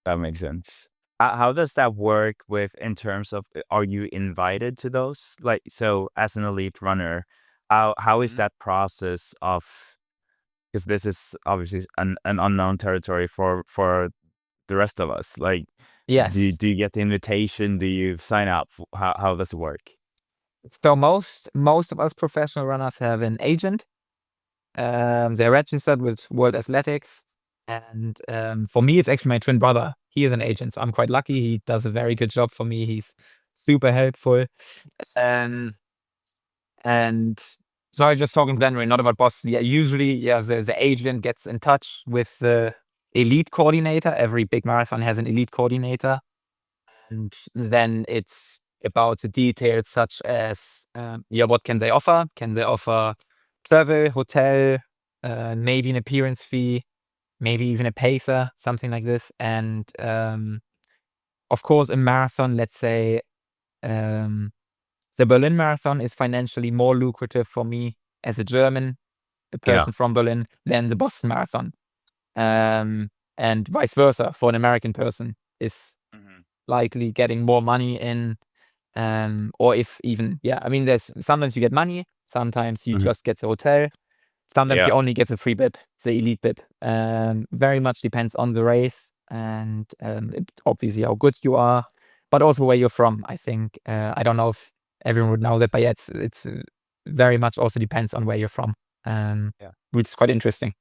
That makes sense. How does that work with in terms of are you invited to those? Like, so as an elite runner, how is Mhm. that process of, because this is obviously an unknown territory for the rest of us. Like, Yes. do you get the invitation? Do you sign up? How does it work? So most of us professional runners have an agent. They're registered with World Athletics. And for me, it's actually my twin brother. He is an agent, so I'm quite lucky. He does a very good job for me. He's super helpful. Um, and sorry, just talking generally, not about Boston. Yeah, usually, yeah, the agent gets in touch with the elite coordinator. Every big marathon has an elite coordinator. And then it's about the details such as, yeah, what can they offer? Can they offer travel, hotel, maybe an appearance fee, maybe even a pacer, something like this. And of course, a marathon, let's say, the Berlin Marathon is financially more lucrative for me as a German, a Yeah. person from Berlin, than the Boston Marathon. And vice versa for an American person is likely getting more money in, or if even, yeah, I mean, there's sometimes you get money, sometimes you Mhm. just get the hotel, sometimes Yeah. you only get the free bib, the elite bib. Very much depends on the race and obviously how good you are, but also where you're from. I think I don't know if everyone would know that, but yeah, it's very much also depends on where you're from, Yeah. which is quite interesting.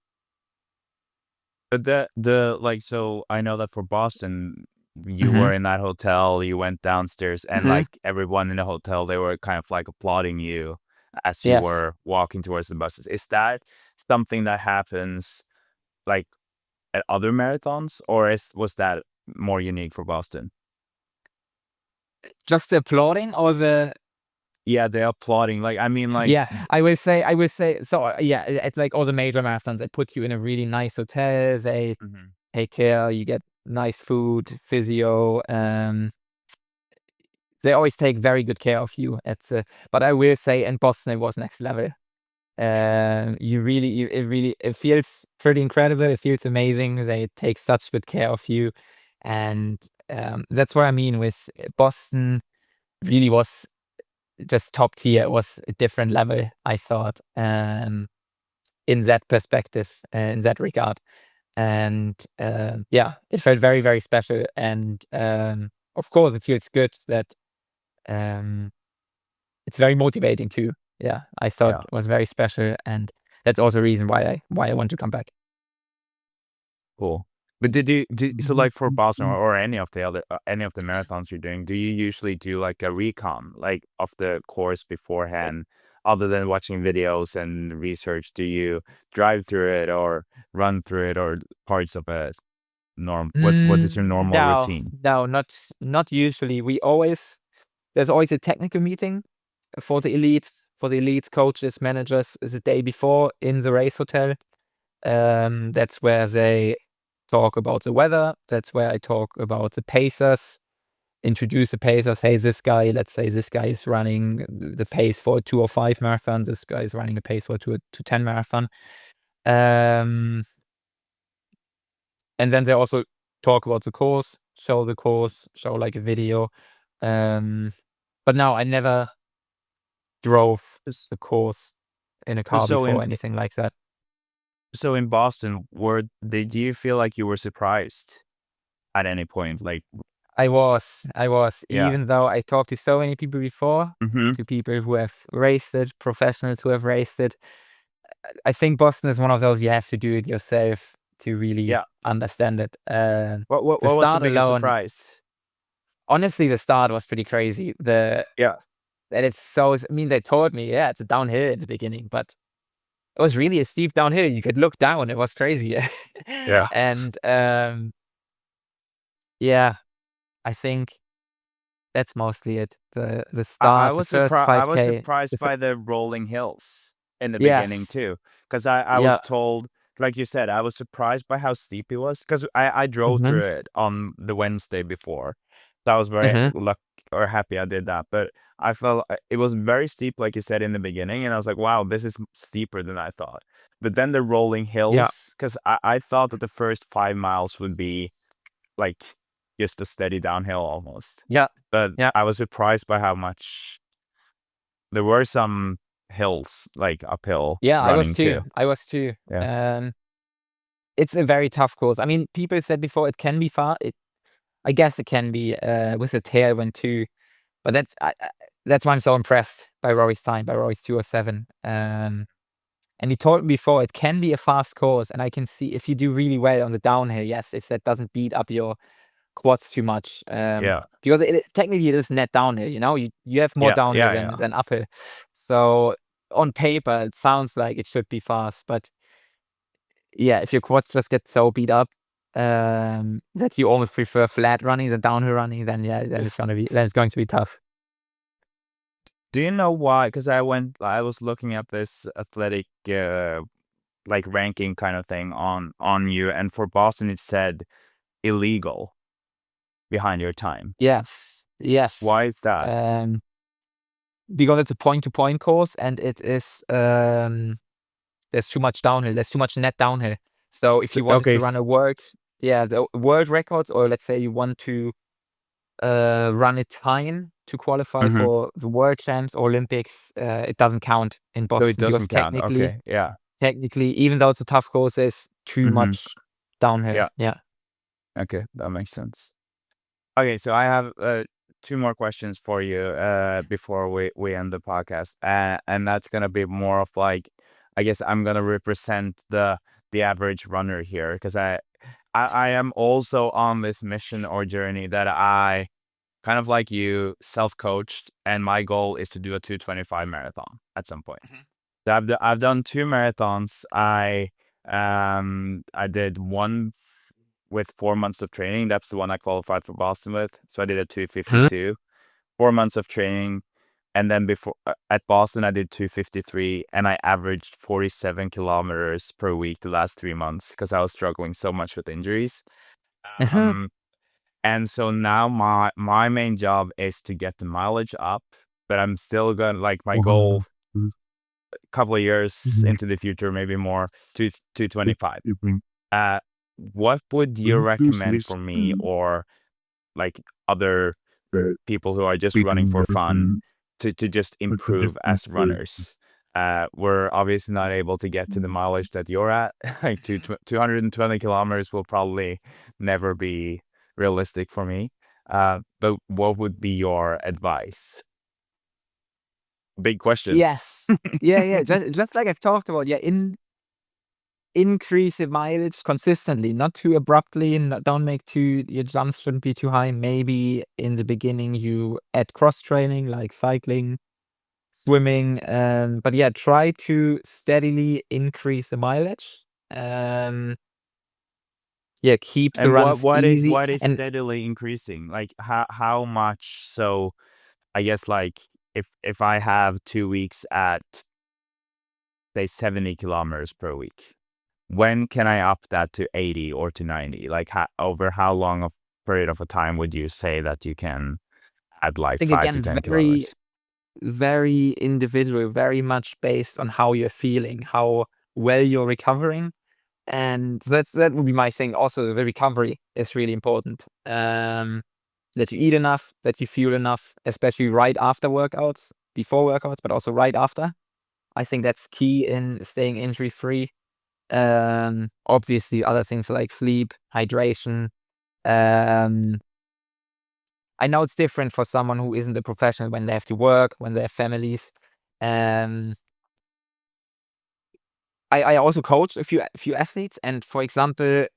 But the like, so I know that for Boston, you Hmm. were in that hotel, you went downstairs, and Hmm. like everyone in the hotel, they were kind of like applauding you as you Yes. were walking towards the buses. Is that something that happens like at other marathons, or was that more unique for Boston? Just the applauding or the Yeah, they're applauding. Like, I mean, like, yeah, I will say so, yeah, it's like all the major marathons, they put you in a really nice hotel, they mhm, take care, you get nice food, physio, they always take very good care of you. But I will say in Boston it was next level. It feels pretty incredible. It feels amazing. They take such good care of you, and that's what I mean with Boston. Really was just top tier. It was a different level, I thought, in that perspective, in that regard. And yeah, it felt very, very special. And of course, it feels good that um, it's very motivating too. Yeah, I thought yeah. it was very special, and that's also a reason why I want to come back. Cool. But so like for Boston or any of the marathons you're doing, do you usually do like a recon like of the course beforehand, other than watching videos and research? Do you drive through it or run through it or parts of it? What is your normal No, routine? no, not usually. There's always a technical meeting for the elites, coaches, managers, is the day before in the race hotel. That's where they talk about the weather. That's where I talk about the pacers, introduce the pacers. Hey, let's say this guy is running the pace for a 2:05 marathon. This guy is running the pace for a 2:10 marathon. Um, and then they also talk about the course, show like a video. Um, but no, I never drove S- the course in a car So before, anything like that. in Boston, do you feel like you were surprised at any point? Like, I was, yeah. even though I talked to so many people before, Mm-hmm. to people who have raced it, professionals who have raced it. I think Boston is one of those you have to do it yourself to really Yeah. understand it. The What was the start biggest alone, surprise? honestly, the start was pretty crazy. Yeah. And it's so, I mean, they told me, yeah, it's a downhill at the beginning, but it was really a steep downhill. You could look down. It was crazy. Yeah. And yeah, I think that's mostly it. The I start, the was first surprised. I was 5K. surprised by the rolling hills in the beginning Yes. too, because I Yeah. was told, like you said, I was surprised by how steep it was. Because I drove Mhm. through it on the Wednesday before, so I was very Mhm. lucky or happy I did that. But I felt it was very steep, like you said in the beginning, and I was like, wow, this is steeper than I thought. But then the rolling Yeah. hills, because I thought that the first 5 miles would be like just a steady downhill almost. Yeah. But Yeah. I was surprised by how much there were some hills, like uphill Yeah, I was running too. too. I was too. Yeah. Um, it's a very tough course. I mean, people said before it can be far. I guess it can be with a tailwind too. But that's why I'm so impressed by Rory's time, by Rory's 2:07. And he told me before it can be a fast course, and I can see if you do really well on the downhill, yes, if that doesn't beat up your quads too much. Yeah. Because technically it is net downhill, you have more Yeah. downhill Yeah. than Yeah. uphill. So on paper it sounds like it should be fast, but yeah, if your quads just get so beat up that you almost prefer flat running than downhill running, then yeah, then it's going to be tough. Do you know why? Because I was looking at this athletic, like ranking kind of thing on you, and for Boston it said illegal behind your time. Yes, Why yes. is that? Um, because it's a point-to-point course and it is there's too much downhill. There's too much net downhill. So if So, you wanted okay. to run the world records, or let's say you want to run a time to qualify Mhm. for the world champs or Olympics, it doesn't count in So it Boston because doesn't count. Okay. Yeah. technically, even though it's a tough course, there's too Hmm. much downhill. Yeah. Yeah. Okay, that makes sense. Okay, so I have two more questions for you before we end the podcast, and that's gonna be more of like, I guess I'm gonna represent the average runner here, because I am also on this mission or journey that I kind of like you self-coached, and my goal is to do a 225 marathon at some point. Mhm. So I've done 2 marathons. I did one with 4 months of training. That's the one I qualified for Boston with. So I did a 252, 4 months of training. And then before at Boston, I did 253, and I averaged 47 kilometers per week the last 3 months because I was struggling so much with injuries. Mhm. Um, and so now my main job is to get the mileage up, but I'm still gonna like my goal a couple of years into the future, maybe more, to 225. What would you recommend for me, or like other people who are just running for fun, to just improve as runners? We're obviously not able to get to the mileage that you're at. Like 220 kilometers will probably never be realistic for me. But what would be your advice? Big question. Yes. Yeah. Just like I've talked about, yeah, increase the mileage consistently, not too abruptly, and don't make your jumps shouldn't be too high. Maybe in the beginning you add cross training like cycling, swimming, but yeah, try to steadily increase the mileage. Yeah, keep the And runs easy what is and steadily increasing? Like how much? So I guess like if I have 2 weeks at say 70 kilometers per week, when can I up that to 80 or to 90? Like over how long of period of a time would you say that you can add I like think five to again, ten kilometers? very individual, very much based on how you're feeling, how well you're recovering. And that would be my thing. Also, the recovery is really important. That you eat enough, that you fuel enough, especially right after workouts, before workouts, but also right after. I think that's key in staying injury free. Obviously, other things like sleep, hydration. Um, I know it's different for someone who isn't a professional when they have to work, when they have families. Um, I also coach a few athletes, and for example,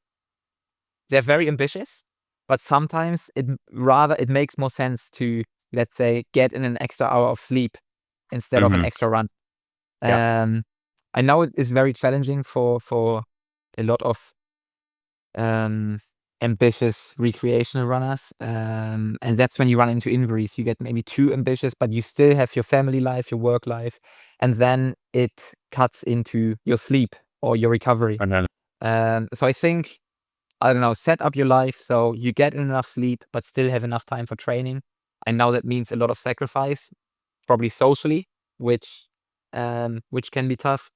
they're very ambitious, but sometimes it makes more sense to, let's say, get in an extra hour of sleep instead of an Mm-hmm. extra run. Yeah. Um, I know it is very challenging for a lot of ambitious recreational runners, and that's when you run into injuries. You get maybe too ambitious, but you still have your family life, your work life, and then it cuts into your sleep or your recovery. And then So I think, I don't know, set up your life so you get enough sleep, but still have enough time for training. I know that means a lot of sacrifice, probably socially, which can be tough.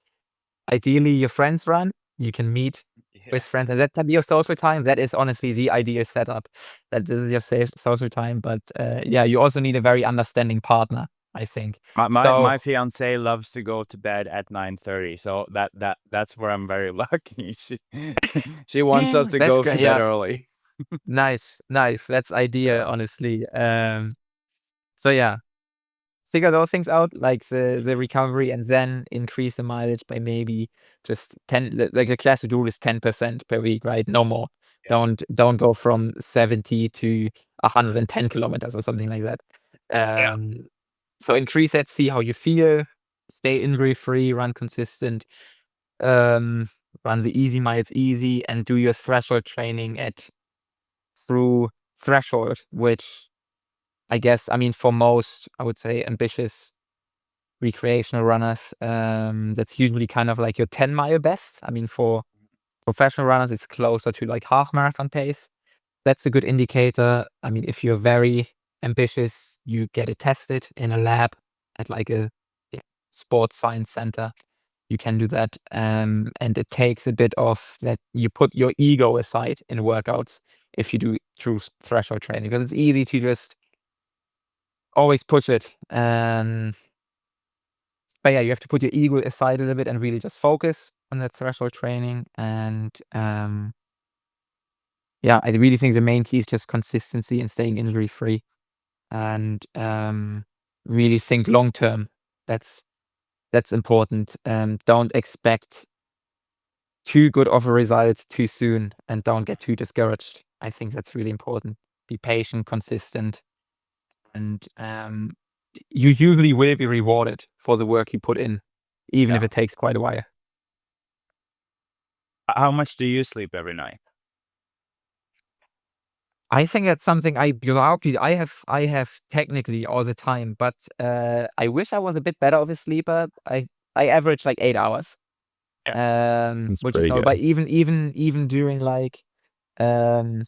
Ideally, your friends run, you can meet yeah. with friends, and that can be your social time. That is honestly the ideal setup. That is your safe social time, but yeah, you also need a very understanding partner, I think. My So fiance loves to go to bed at 9:30, so that's where I'm very lucky. She wants us to that's go to great. bed Yeah, early. nice. That's ideal, Yeah. honestly. So yeah, figure those things out, like the recovery, and then increase the mileage by maybe just 10. Like the classic rule is 10% per week, right? No more. Yeah. Don't go from 70 to 110 kilometers or something like that. Yeah. So increase that, see how you feel, stay injury free, run consistent, um, run the easy miles easy, and do your threshold training at through threshold, which I guess, I mean, for most, I would say, ambitious recreational runners, that's usually kind of like your 10-mile best. I mean, for professional runners, it's closer to like half marathon pace. That's a good indicator. I mean, if you're very ambitious, you get it tested in a lab at like a, yeah, sports science center. You can do that. And it takes a bit of that. You put your ego aside in workouts if you do true threshold training, because it's easy to just always push it. But yeah, you have to put your ego aside a little bit and really just focus on that threshold training. And yeah, I really think the main key is just consistency and staying injury free, and really think long term. That's important. Don't expect too good of a result too soon and don't get too discouraged. I think that's really important. Be patient, consistent, and you usually will be rewarded for the work you put in, even if Yeah. it takes quite a while. How much do you sleep every night? I think that's something I have technically all the time, but I wish I was a bit better of a sleeper. I average like 8 hours, It's which is pretty not. But good. even during like, um,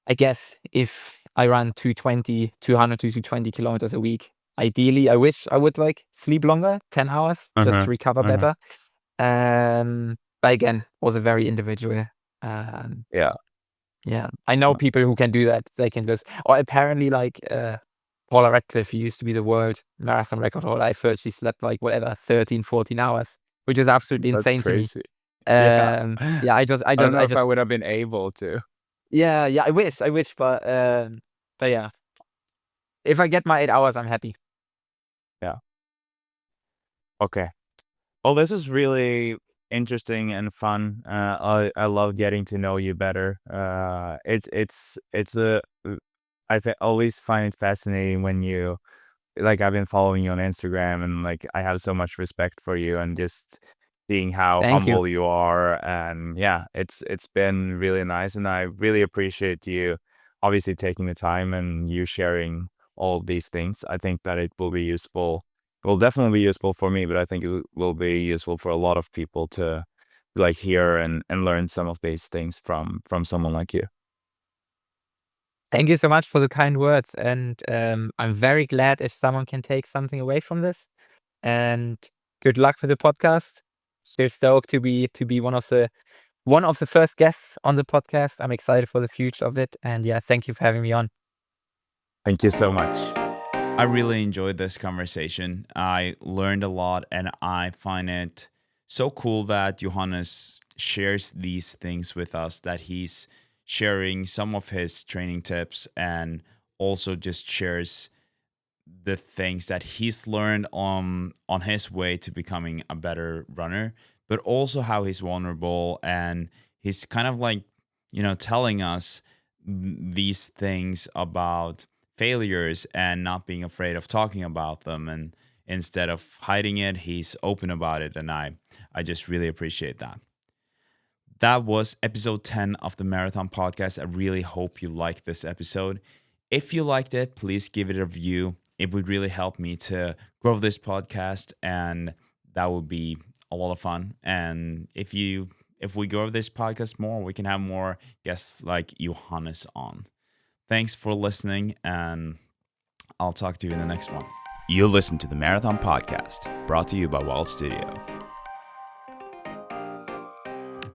I guess if I run 220, 200 to 220 kilometers a week, ideally, I wish I would like sleep longer, 10 hours, just to recover better. But again, also very individual. Um, Yeah. Yeah, I know people who can do that. They can just, or apparently like Paula Radcliffe, who used to be the world marathon record holder. I've heard she slept like whatever 13, 14 hours, which is absolutely That's insane to me. crazy. Yeah. Yeah, I don't know if I would have been able to. yeah, I wish, but yeah, if I get my 8 hours, I'm happy. Yeah. Okay. Well, this is really interesting and fun. I love getting to know you better. It's a always find it fascinating when you like I've been following you on Instagram and like I have so much respect for you and just seeing how Thank you. humble you are and yeah, it's been really nice and I really appreciate you obviously taking the time and you sharing all these things. I think that it will be useful. Will definitely be useful for me, but I think it will be useful for a lot of people to like hear and learn some of these things from someone like you. Thank you so much for the kind words, and I'm very glad if someone can take something away from this. And good luck with the podcast. Still stoked to be one of the first guests on the podcast. I'm excited for the future of it. And yeah, thank you for having me on. Thank you so much. I really enjoyed this conversation. I learned a lot, and I find it so cool that Johannes shares these things with us, that he's sharing some of his training tips and also just shares the things that he's learned on his way to becoming a better runner, but also how he's vulnerable and he's kind of like, telling us these things about failures and not being afraid of talking about them, and instead of hiding it, he's open about it, and I just really appreciate that. That was episode 10 of the Marathon Podcast. I really hope you liked this episode. If you liked it, please give it a review. It would really help me to grow this podcast, and that would be a lot of fun. And if we grow this podcast more, we can have more guests like Johannes on. Thanks for listening, and I'll talk to you in the next one. You listen to the Marathon Podcast, brought to you by Wild Studio.